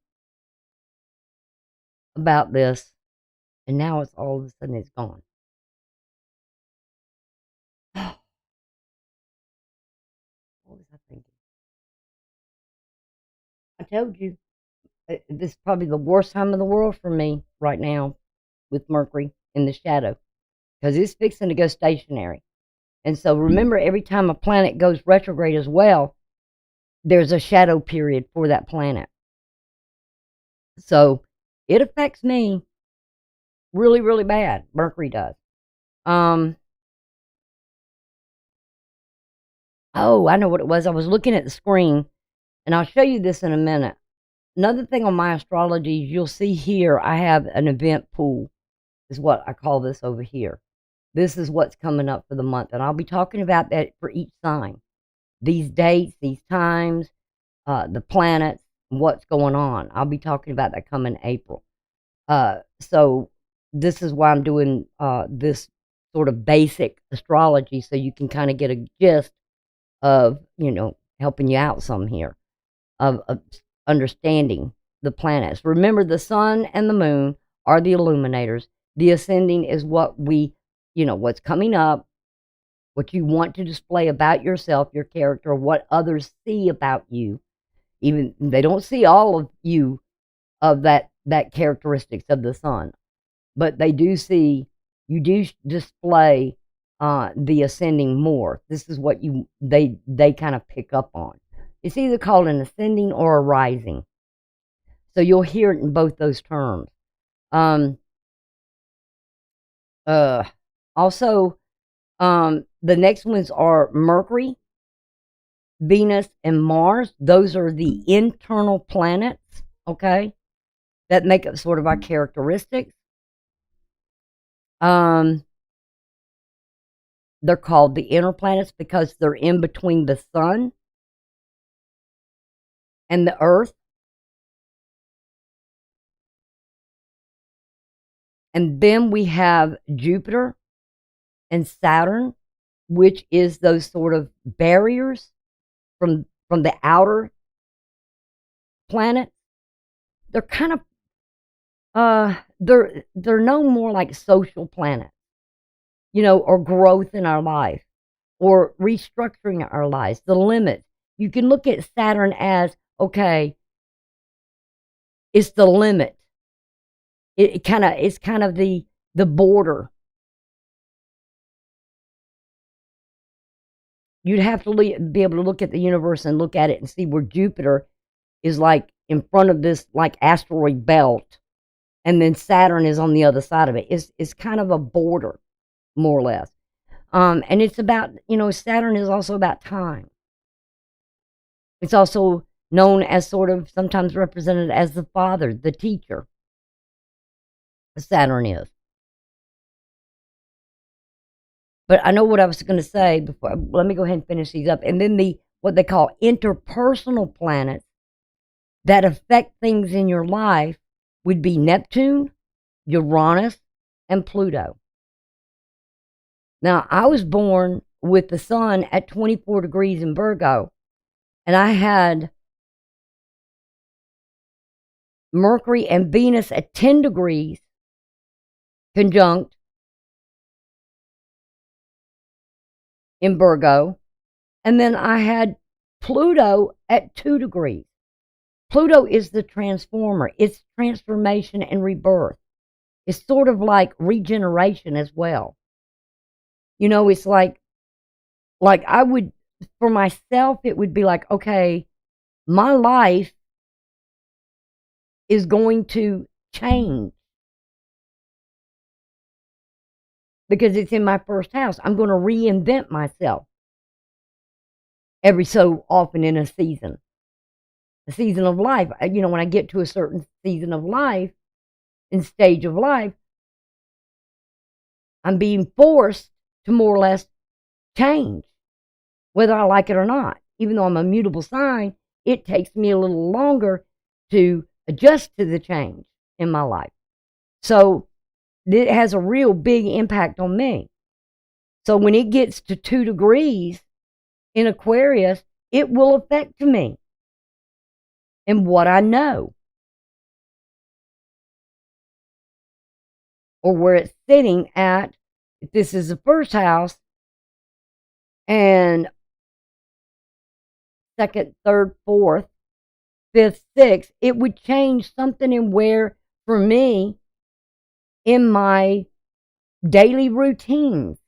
about this, and now it's all of a sudden it's gone. What was I thinking? I told you this is probably the worst time in the world for me right now with Mercury in the shadow because it's fixing to go stationary. And so remember, every time a planet goes retrograde as well, there's a shadow period for that planet. So it affects me really, really bad. Mercury does. Oh, I know what it was. I was looking at the screen, and I'll show you this in a minute. Another thing on my astrology, you'll see here, I have an event pool, is what I call this over here. This is what's coming up for the month, and I'll be talking about that for each sign. These dates, these times, the planets, what's going on. I'll be talking about that coming April. So this is why I'm doing this sort of basic astrology, so you can kind of get a gist of, helping you out some here, of understanding the planets. Remember, the sun and the moon are the illuminators. The ascending is what what's coming up, what you want to display about yourself, your character, what others see about you. Even they don't see all of you, of that characteristics of the sun, but they do see you do display the ascending more. This is what they kind of pick up on. It's either called an ascending or a rising. So you'll hear it in both those terms. Also, the next ones are Mercury, Venus, and Mars. Those are the internal planets, okay, that make up sort of our characteristics. They're called the inner planets because they're in between the sun and the earth. And then we have Jupiter and Saturn, which is those sort of barriers from the outer planets. They're kind of they're no more like social planets, or growth in our life, or restructuring our lives, the limits. You can look at Saturn as, okay, it's the limit. It's kind of the border. You'd have to be able to look at the universe and look at it and see where Jupiter is, like in front of this like asteroid belt, and then Saturn is on the other side of it. It's kind of a border, more or less. And it's about, Saturn is also about time. It's also known as sort of sometimes represented as the father, the teacher. Saturn is. But I know what I was going to say before. Let me go ahead and finish these up. And then what they call interpersonal planets that affect things in your life would be Neptune, Uranus, and Pluto. Now, I was born with the sun at 24 degrees in Virgo, and I had Mercury and Venus at 10 degrees conjunct in Virgo, and then I had Pluto at 2 degrees. Pluto is the transformer. It's transformation and rebirth. It's sort of like regeneration as well. It's like I would, for myself, it would be like, okay, my life is going to change because it's in my first house. I'm going to reinvent myself every so often in a season of life. When I get to a certain season of life and stage of life, I'm being forced to more or less change, whether I like it or not. Even though I'm a mutable sign, it takes me a little longer to adjust to the change in my life. So it has a real big impact on me. So when it gets to 2 degrees in Aquarius, it will affect me and what I know, or where it's sitting at. If this is the first house, and second, third, fourth, fifth, sixth, it would change something in where, for me, in my daily routines,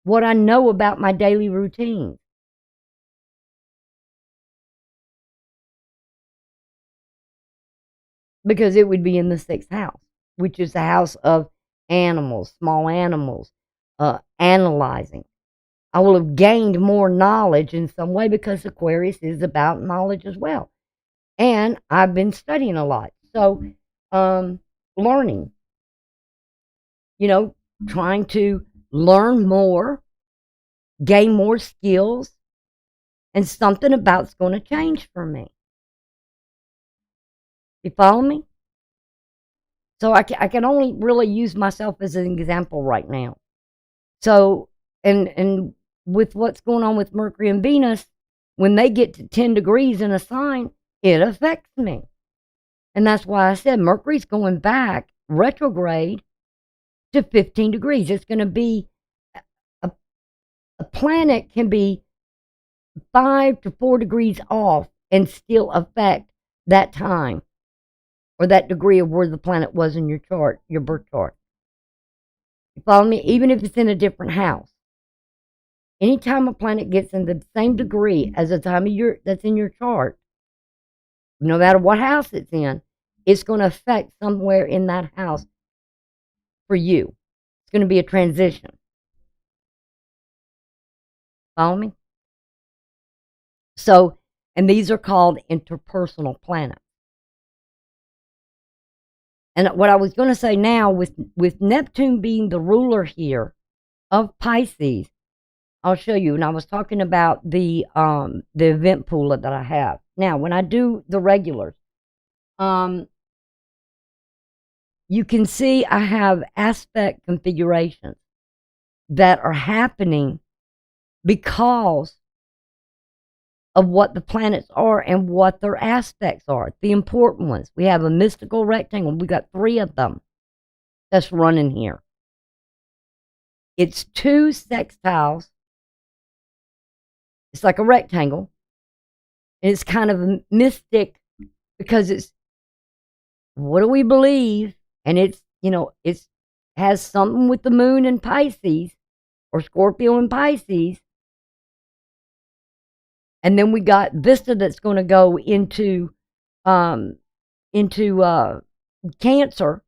what I know about my daily routines. Because it would be in the 6th house, which is the house of animals, small animals, analyzing. I will have gained more knowledge in some way, because Aquarius is about knowledge as well. And I've been studying a lot. So, learning, trying to learn more, gain more skills, and something about's going to change for me. You follow me? So I can only really use myself as an example right now. So, and with what's going on with Mercury and Venus, when they get to 10 degrees in a sign, it affects me. And that's why I said Mercury's going back retrograde to 15 degrees. It's going to be, a planet can be 5 to 4 degrees off and still affect that time, or that degree of where the planet was in your chart, your birth chart. You follow me? Even if it's in a different house. Anytime a planet gets in the same degree as the time of that's in your chart, no matter what house it's in, it's going to affect somewhere in that house for you. It's going to be a transition. Follow me? So, and these are called interpersonal planets. And what I was going to say now, with Neptune being the ruler here of Pisces, I'll show you. And I was talking about the event pool that I have. Now, when I do the regulars, you can see I have aspect configurations that are happening because of what the planets are and what their aspects are. The important ones. We have a mystical rectangle. We got 3 of them that's running here. It's 2 sextiles. It's like a rectangle. And it's kind of mystic, because it's, what do we believe? And it's, it has something with the moon in Pisces, or Scorpio and Pisces. And then we got Vista that's going to go into Cancer. So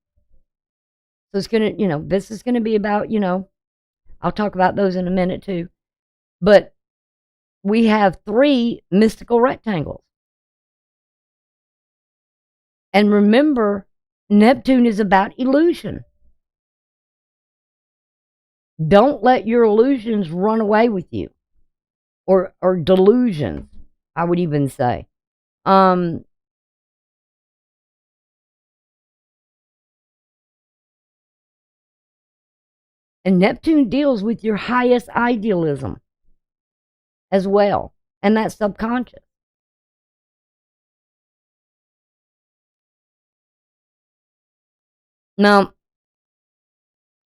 it's going to, this is going to be about, I'll talk about those in a minute too. But we have 3 mystical rectangles. And remember, Neptune is about illusion. Don't let your illusions run away with you. Or delusions, I would even say. And Neptune deals with your highest idealism as well, and that's subconscious. Now,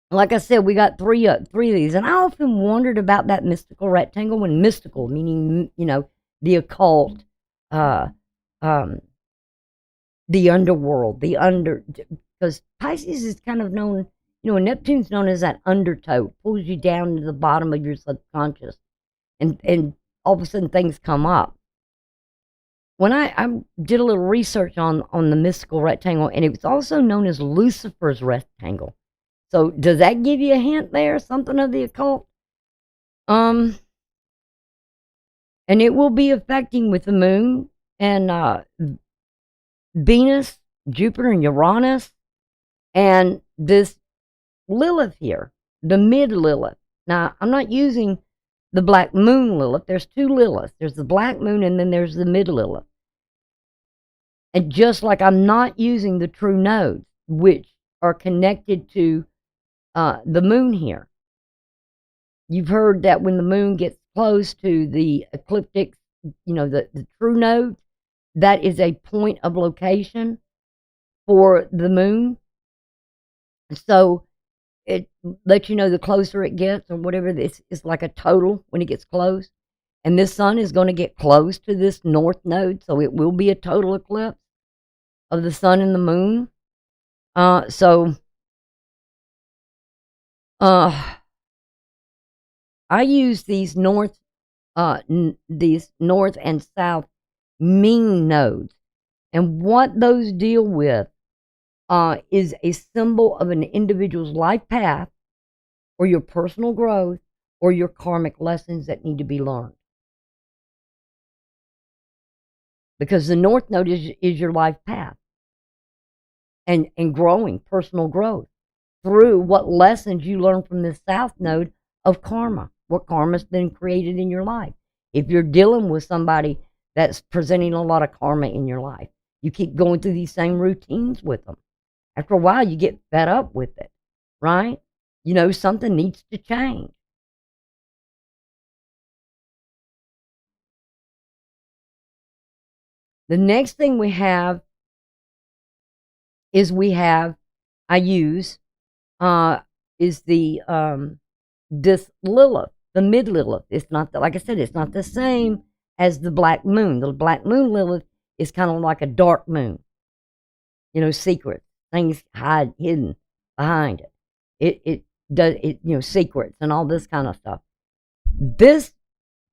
like I said, we got 3 of these, and I often wondered about that mystical rectangle. When mystical, meaning, the occult, the underworld, because Pisces is kind of known, Neptune's known as that undertow, pulls you down to the bottom of your subconscious, and all of a sudden things come up. When I did a little research on the mystical rectangle, and it was also known as Lucifer's rectangle. So does that give you a hint there? Something of the occult? And it will be affecting with the moon and Venus, Jupiter, and Uranus, and this Lilith here, the mid-Lilith. Now, I'm not using the black moon Lilith. There's 2 Liliths. There's the black moon, and then there's the mid-Lilith. And just like I'm not using the true nodes, which are connected to the moon here. You've heard that when the moon gets close to the ecliptic, the true node, that is a point of location for the moon. So it lets you know the closer it gets, or whatever. This is like a total when it gets close. And this sun is going to get close to this north node, so it will be a total eclipse of the sun and the moon. So I use these north and south mean nodes, and what those deal with is a symbol of an individual's life path, or your personal growth, or your karmic lessons that need to be learned. Because the north node is your life path, and growing, personal growth, through what lessons you learn from the south node of karma, what karma's been created in your life. If you're dealing with somebody that's presenting a lot of karma in your life, you keep going through these same routines with them. After a while, you get fed up with it, right? Something needs to change. The next thing we have is I use is this Lilith, the mid Lilith. It's not like I said, it's not the same as the black moon. The black moon Lilith is kind of like a dark moon. Secret things hidden behind it. It does secrets and all this kind of stuff. This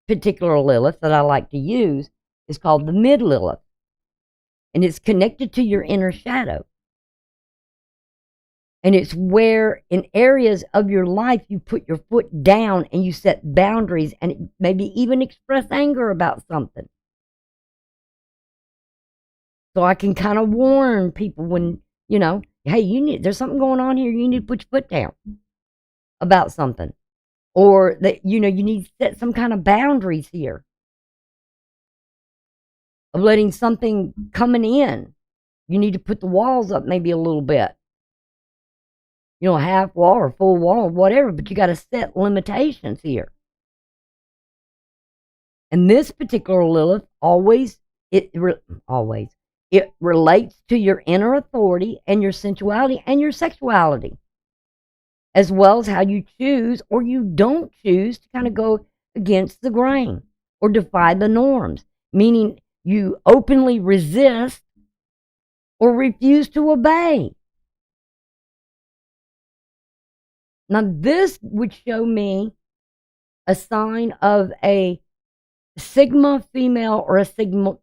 particular Lilith that I like to use is called the mid Lilith, and it's connected to your inner shadow. And it's where in areas of your life you put your foot down and you set boundaries, and maybe even express anger about something. So I can kind of warn people when, hey, there's something going on here. You need to put your foot down about something. Or that, you need to set some kind of boundaries here of letting something coming in. You need to put the walls up maybe a little bit. Half wall or full wall or whatever, but you got to set limitations here. And this particular Lilith it relates to your inner authority and your sensuality and your sexuality, as well as how you choose or you don't choose to kind of go against the grain or defy the norms, meaning you openly resist or refuse to obey. Now, this would show me a sign of a Sigma female or a Sigma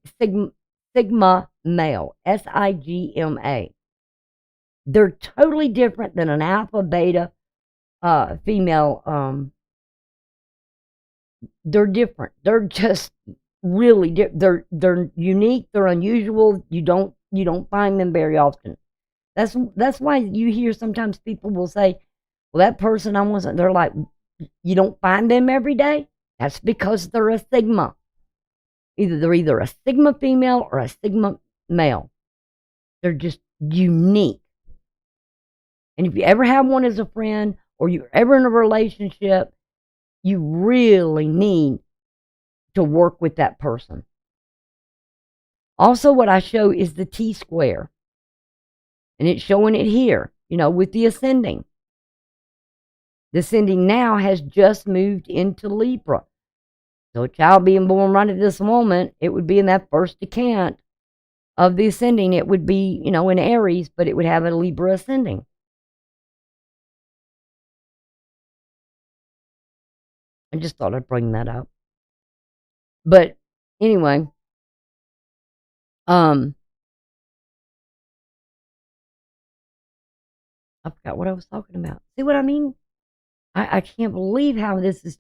male, Sigma. They're totally different than an Alpha Beta female. They're different. They're just really they're unique. They're unusual. You don't find them very often. That's why you hear sometimes people will say, well, that person I wasn't. They're like, you don't find them every day. That's because they're a Sigma. They're either a Sigma female or a Sigma male. They're just unique. And if you ever have one as a friend, or you're ever in a relationship, you really need to work with that person. Also, what I show is the T-square. And it's showing it here, with the ascending. The ascending now has just moved into Libra. So a child being born right at this moment, it would be in that first decant of the ascending. It would be, in Aries, but it would have a Libra ascending. I just thought I'd bring that up. But anyway, I forgot what I was talking about. See what I mean? I can't believe how it's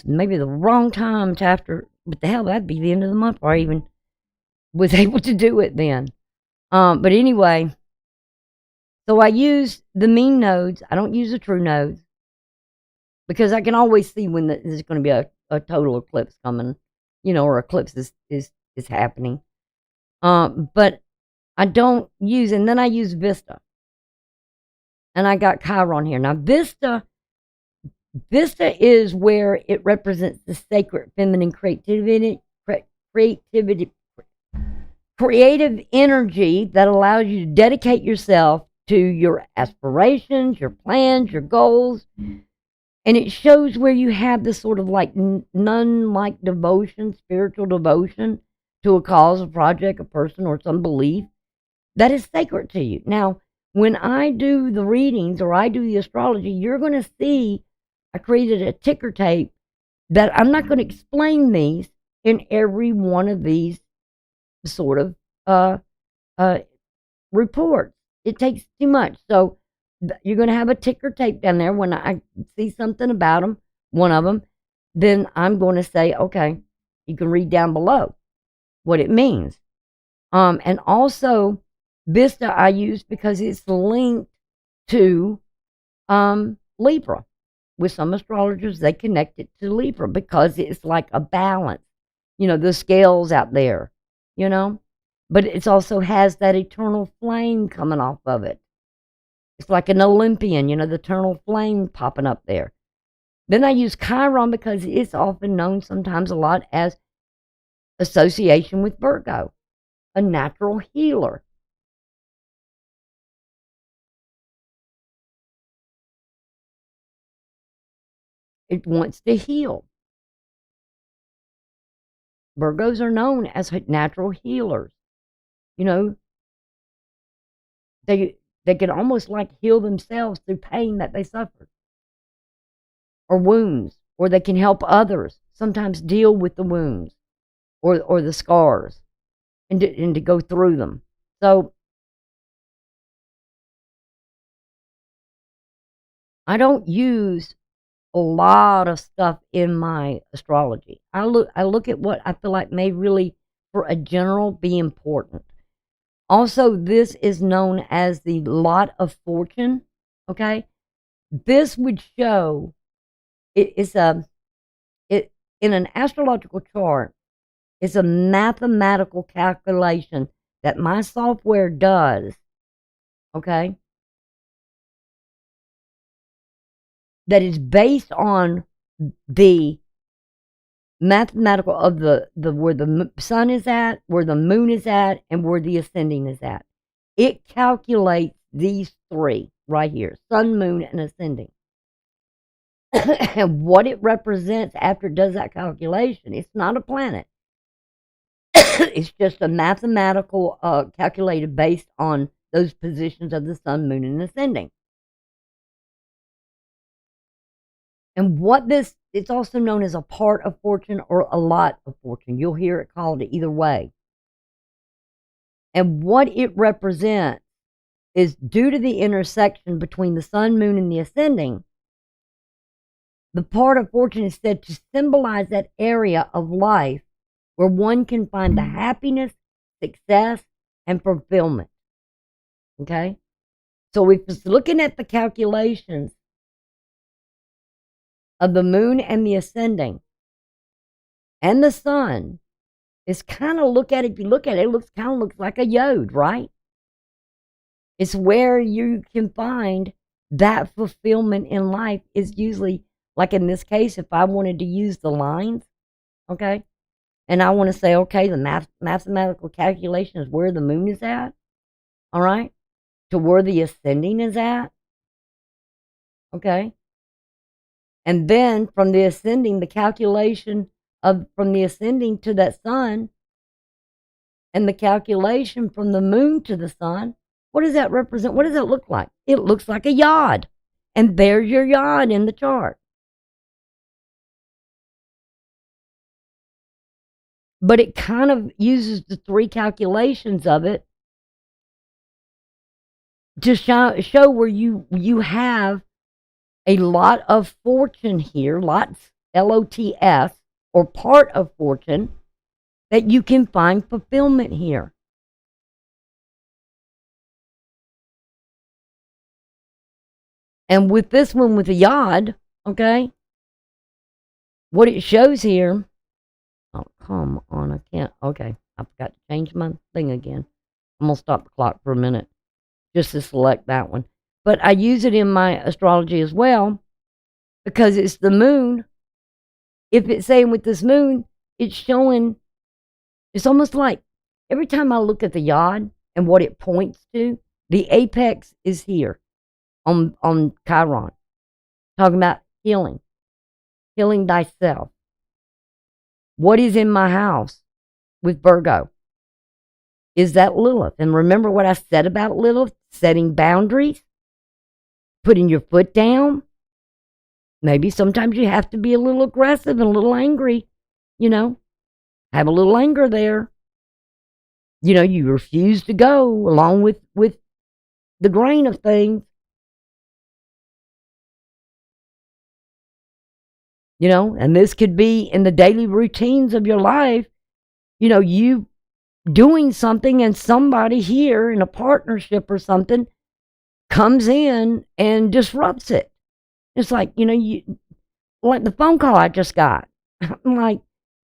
maybe the wrong time to after, but the hell, that'd be the end of the month, or I even was able to do it then. But anyway, so I use the mean nodes. I don't use the true nodes, because I can always see when there's going to be a total eclipse coming, or eclipse is happening. But I don't use, and then I use Vista. And I got Chiron here. Now, Vista, Vista is where it represents the sacred feminine creativity, creative energy that allows you to dedicate yourself to your aspirations, your plans, your goals. And it shows where you have this sort of like nun-like devotion, spiritual devotion to a cause, a project, a person, or some belief that is sacred to you. Now, when I do the readings or I do the astrology, you're going to see I created a ticker tape that I'm not going to explain these in every one of these sort of uh, uh, reports. It takes too much. So you're going to have a ticker tape down there. When I see something about them, one of them, then I'm going to say, okay, you can read down below what it means. And also, Vista I use because it's linked to Libra. With some astrologers, they connect it to Libra because it's like a balance. The scales out there, But it also has that eternal flame coming off of it. It's like an Olympian, the eternal flame popping up there. Then I use Chiron because it's often known sometimes a lot as association with Virgo, a natural healer. It wants to heal. Virgos are known as natural healers. They can almost like heal themselves through pain that they suffered or wounds, or they can help others sometimes deal with the wounds or the scars and to go through them. So I don't use a lot of stuff in my astrology. I look at what I feel like may really, for a general, be important. Also, this is known as the lot of fortune. Okay, this would show in an astrological chart. It's a mathematical calculation that my software does. Okay, that is based on the mathematical of the where the sun is at, where the moon is at, and where the ascending is at. It calculates these three right here: sun, moon, and ascending. And what it represents after it does that calculation, it's not a planet. It's just a mathematical calculated based on those positions of the sun, moon, and ascending. And it's also known as a part of fortune or a lot of fortune. You'll hear it called either way. And what it represents is due to the intersection between the sun, moon, and the ascending, the part of fortune is said to symbolize that area of life where one can find the happiness, success, and fulfillment. Okay? So if it's looking at the calculations of the moon and the ascending and the sun, it's kind of if you look at it, it kind of looks like a yod, right? It's where you can find that fulfillment in life is usually, like in this case, if I wanted to use the lines, okay, and I want to say, okay, the mathematical calculation is where the moon is at, all right, to where the ascending is at, okay, and then from the ascending, the calculation from the ascending to that sun, and the calculation from the moon to the sun, what does that represent? What does that look like? It looks like a yod. And there's your yod in the chart. But it kind of uses the three calculations of it to show where you have a lot of fortune here, lots, LOTS, or part of fortune, that you can find fulfillment here. And with this one, with the yod, okay, what it shows here, oh, come on, I can't, okay, I forgot to change my thing again. I'm going to stop the clock for a minute just to select that one. But I use it in my astrology as well because it's the moon. If it's saying with this moon, it's showing, it's almost like every time I look at the yod and what it points to, the apex is here on Chiron, talking about healing thyself. What is in my house with Virgo? Is that Lilith? And remember what I said about Lilith? Setting boundaries, putting your foot down. Maybe sometimes you have to be a little aggressive and a little angry, you know, have a little anger there. You know, you refuse to go along with the grain of things. You know, and this could be in the daily routines of your life. You know, you doing something and somebody here in a partnership or something comes in and disrupts it. It's like, you know, like the phone call I just got. I'm like,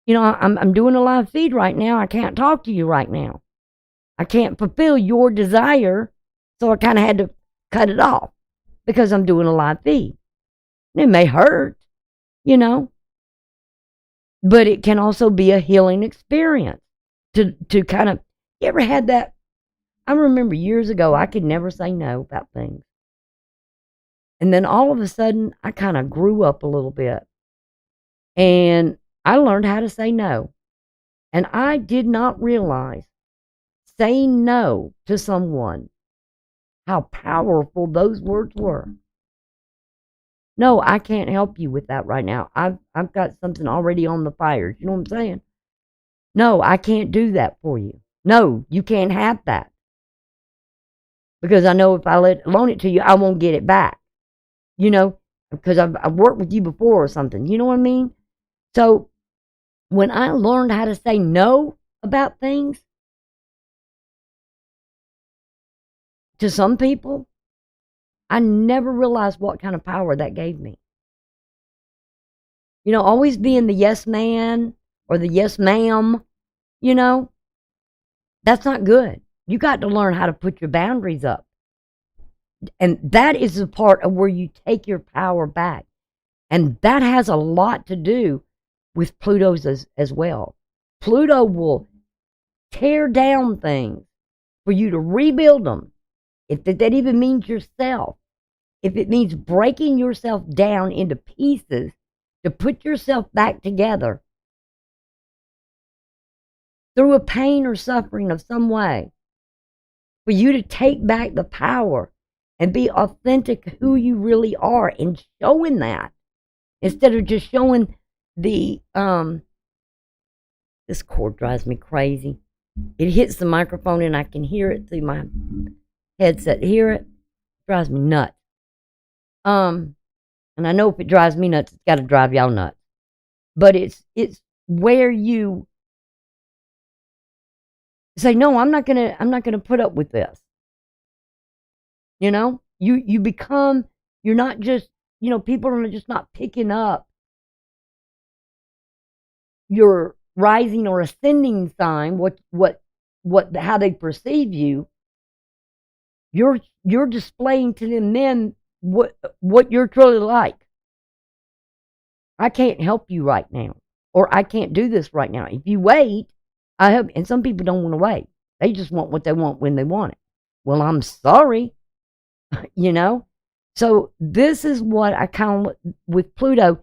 you know, I'm doing a live feed right now. I can't talk to you right now. I can't fulfill your desire. So I kind of had to cut it off because I'm doing a live feed. It may hurt, you know, but it can also be a healing experience to kind of, you ever had that? I remember years ago, I could never say no about things. And then all of a sudden, I kind of grew up a little bit. And I learned how to say no. And I did not realize saying no to someone, how powerful those words were. No, I can't help you with that right now. I've got something already on the fire. You know what I'm saying? No, I can't do that for you. No, you can't have that. Because I know if I loan it to you, I won't get it back. You know, because I've worked with you before or something. You know what I mean? So when I learned how to say no about things to some people, I never realized what kind of power that gave me. You know, always being the yes man or the yes ma'am, you know, that's not good. You got to learn how to put your boundaries up. And that is the part of where you take your power back. And that has a lot to do with Pluto's as well. Pluto will tear down things for you to rebuild them. If that even means yourself. If it means breaking yourself down into pieces to put yourself back together through a pain or suffering of some way, for you to take back the power and be authentic who you really are and showing that instead of just showing the this cord drives me crazy. It hits the microphone and I can hear it through my headset. Hear it? Drives me nuts. And I know if it drives me nuts, it's got to drive y'all nuts. But it's where you say, no, I'm not gonna put up with this. You know, you become, you're not just, you know, people are just not picking up your rising or ascending sign, how they perceive you. You're displaying to them then what you're truly like. I can't help you right now, or I can't do this right now. If you wait, I hope. And some people don't want to wait; they just want what they want when they want it. Well, I'm sorry, you know. So this is what I kind of with Pluto.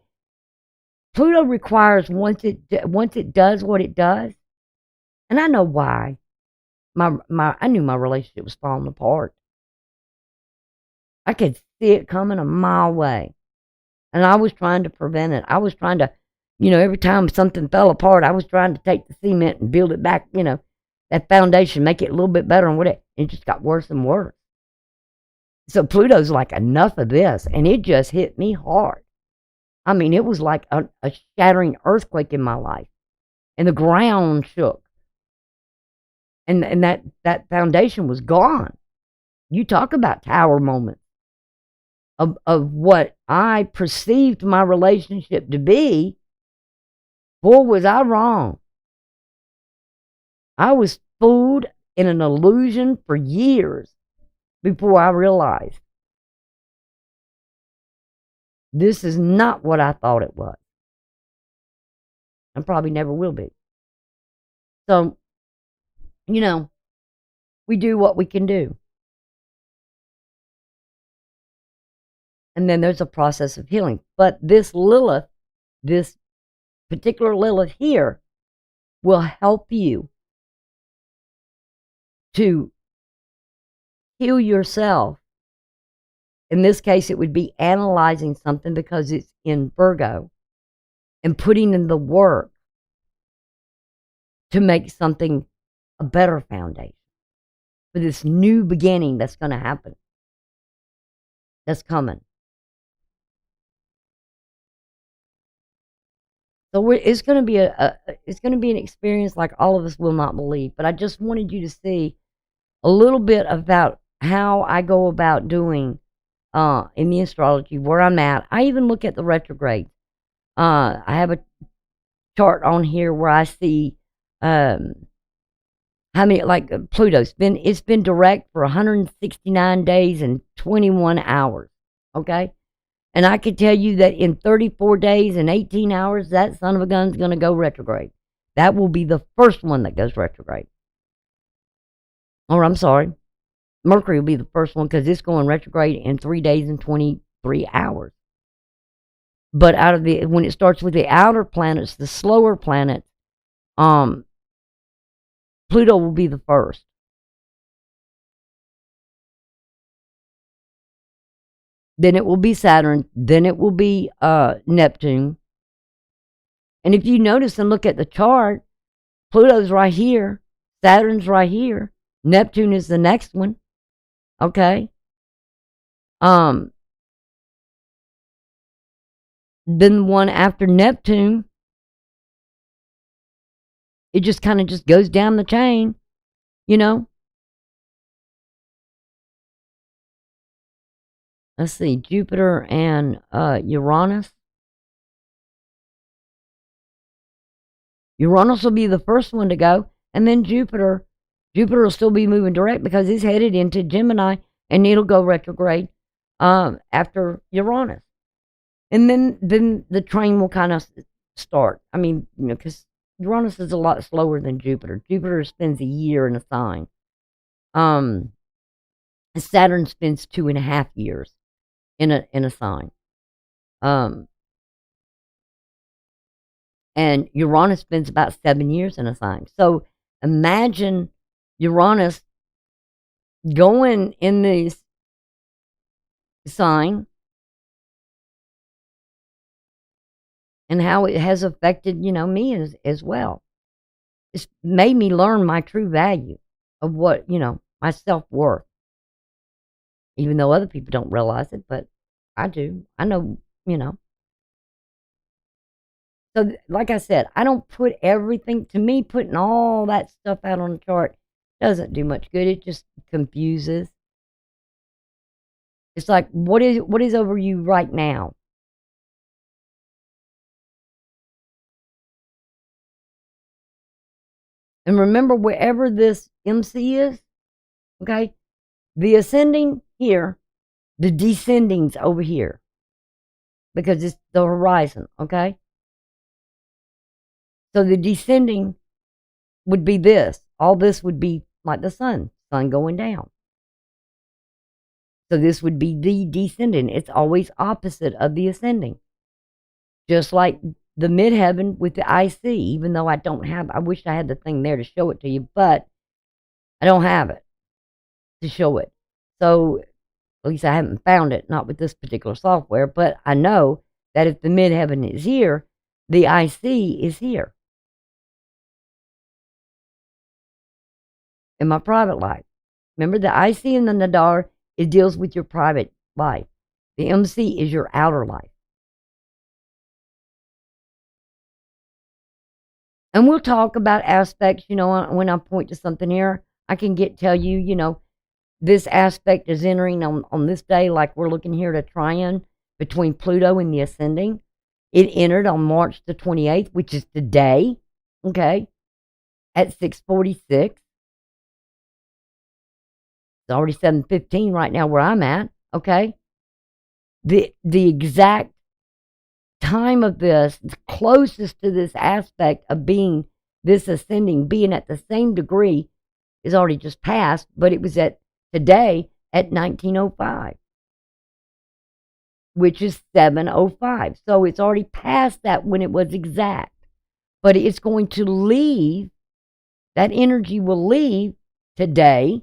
Pluto requires once it does what it does, and I know why. I knew my relationship was falling apart. I could see it coming a mile away. And I was trying to prevent it. I was trying to, you know, every time something fell apart, I was trying to take the cement and build it back, you know, that foundation, make it a little bit better and whatever. It just got worse and worse. So Pluto's like, enough of this. And it just hit me hard. I mean, it was like a shattering earthquake in my life. And the ground shook. And that foundation was gone. You talk about tower moments. Of what I perceived my relationship to be, boy, was I wrong. I was fooled in an illusion for years before I realized This is not what I thought it was. And probably never will be. So, we do what we can do. And then there's a process of healing. But this Lilith, this particular Lilith here, will help you to heal yourself. In this case, it would be analyzing something because it's in Virgo and putting in the work to make something a better foundation for this new beginning that's going to happen, that's coming. So it's going to be it's going to be an experience like all of us will not believe. But I just wanted you to see a little bit about how I go about doing in the astrology, where I'm at. I even look at the retrogrades. I have a chart on here where I see how many, like Pluto's it's been direct for 169 days and 21 hours. Okay. And I can tell you that in 34 days and 18 hours, that son of a gun's going to go retrograde. That will be the first one that goes retrograde. Or I'm sorry, Mercury will be the first one because it's going retrograde in 3 days and 23 hours. But when it starts with the outer planets, the slower planets, Pluto will be the first. Then it will be Saturn. Then it will be Neptune. And if you notice and look at the chart, Pluto's right here. Saturn's right here. Neptune is the next one. Okay. Then the one after Neptune, it just kind of just goes down the chain, Let's see, Jupiter and Uranus. Uranus will be the first one to go, and then Jupiter will still be moving direct because it's headed into Gemini, and it'll go retrograde after Uranus. And then the train will kind of start. I mean, because Uranus is a lot slower than Jupiter. Jupiter spends a year in a sign. Saturn spends 2.5 years in a sign. And Uranus spends about 7 years in a sign. So imagine Uranus going in this sign and how it has affected, me as well. It's made me learn my true value of what, my self-worth. Even though other people don't realize it, but I do. I know, So, like I said, I don't put everything, to me, putting all that stuff out on the chart doesn't do much good. It just confuses. It's like, what is over you right now? And remember, wherever this MC is, okay, the ascending here, the descending's over here. Because it's the horizon, okay? So the descending would be this. All this would be like the sun going down. So this would be the descending. It's always opposite of the ascending. Just like the midheaven with the IC, even though I wish I had the thing there to show it to you, but I don't have it to show it. So at least I haven't found it, not with this particular software, but I know that if the midheaven is here, the IC is here. In my private life. Remember, the IC and the Nadar, it deals with your private life. The MC is your outer life. And we'll talk about aspects, when I point to something here, I can tell you, this aspect is entering on this day, like we're looking here at a trine between Pluto and the ascending. It entered on March the 28th, which is today, okay, at 6:46. It's already 7:15 right now where I'm at, okay? The exact time of this, the closest to this aspect of being this ascending, being at the same degree, is already just passed, but it was at today at 1905, which is 7:05. So it's already past that when it was exact. But it's going to leave, that energy will leave today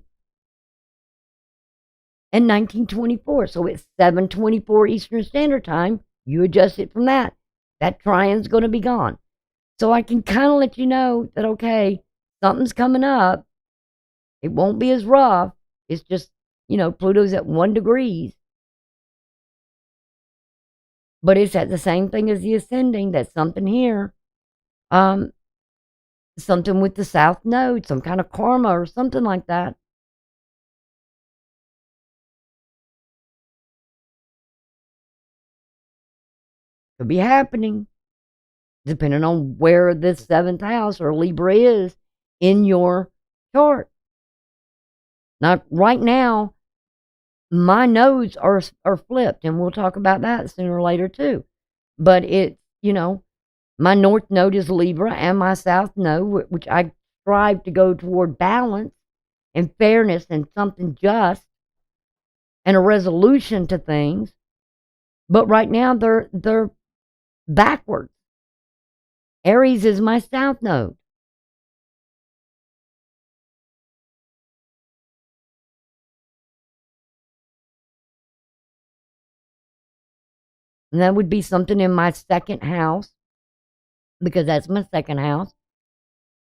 in 1924. So it's 7:24 Eastern Standard Time. You adjust it from that. That trian's going to be gone. So I can kind of let you know that, okay, something's coming up. It won't be as rough. It's just, Pluto's at 1 degree. But it's at the same thing as the ascending. That's something here. Something with the South Node, some kind of karma or something like that. Could be happening, depending on where this 7th house or Libra is in your chart. Now, right now, my nodes are flipped, and we'll talk about that sooner or later too. But my north node is Libra, and my south node, which I strive to go toward balance and fairness and something just and a resolution to things. But right now they're backwards. Aries is my south node. And that would be something in my 2nd house, because that's my 2nd house.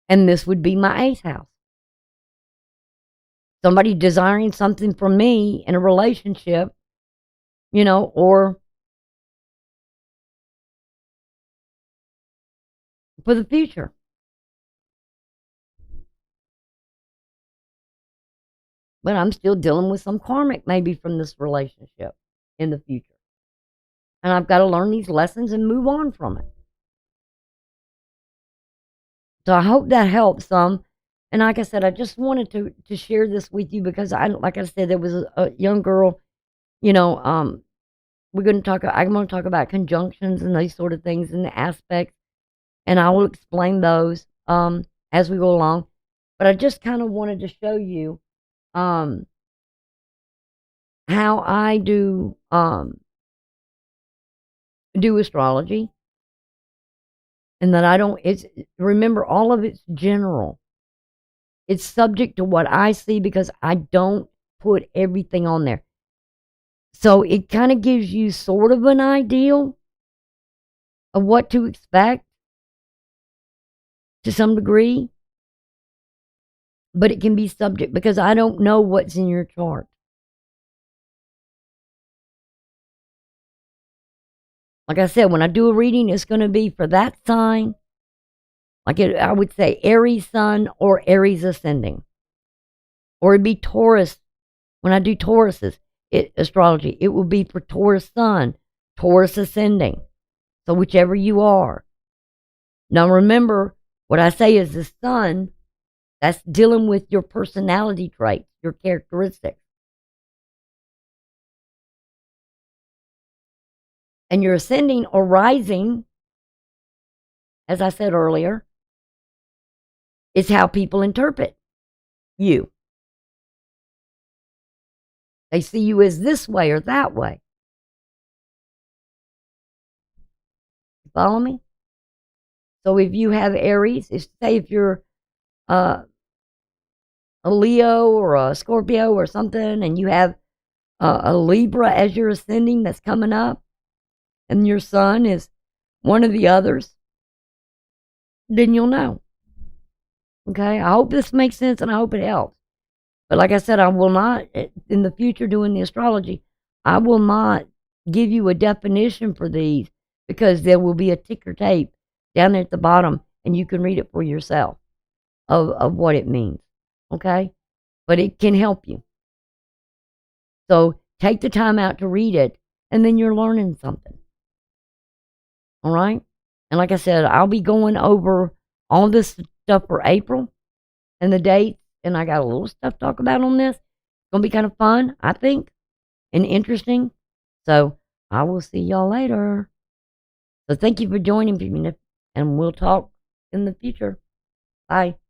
And this would be my 8th house. Somebody desiring something from me in a relationship, or for the future. But I'm still dealing with some karmic maybe from this relationship in the future. And I've got to learn these lessons and move on from it. So I hope that helps some. And like I said, I just wanted to share this with you because like I said, there was a young girl, I'm going to talk about conjunctions and these sort of things and the aspects, and I will explain those as we go along. But I just kind of wanted to show you how I do astrology, and that remember, all of it's general. It's subject to what I see because I don't put everything on there. So it kind of gives you sort of an idea of what to expect to some degree, but it can be subject because I don't know what's in your chart. Like I said, when I do a reading, it's going to be for that sign. I would say Aries sun or Aries ascending. Or it'd be Taurus. When I do Tauruses, astrology, it will be for Taurus sun, Taurus ascending. So whichever you are. Now remember, what I say is the sun, that's dealing with your personality traits, your characteristics. And your ascending or rising, as I said earlier, is how people interpret you. They see you as this way or that way. Follow me? So if you have Aries, say if you're a Leo or a Scorpio or something, and you have a Libra as your ascending that's coming up, and your sun is one of the others, then you'll know. Okay? I hope this makes sense and I hope it helps. But like I said, I will not, in the future doing the astrology, I will not give you a definition for these because there will be a ticker tape down there at the bottom and you can read it for yourself of what it means. Okay? But it can help you. So take the time out to read it and then you're learning something. All right? And like I said, I'll be going over all this stuff for April and the dates. And I got a little stuff to talk about on this. It's going to be kind of fun, I think, and interesting. So I will see y'all later. So thank you for joining me, and we'll talk in the future. Bye.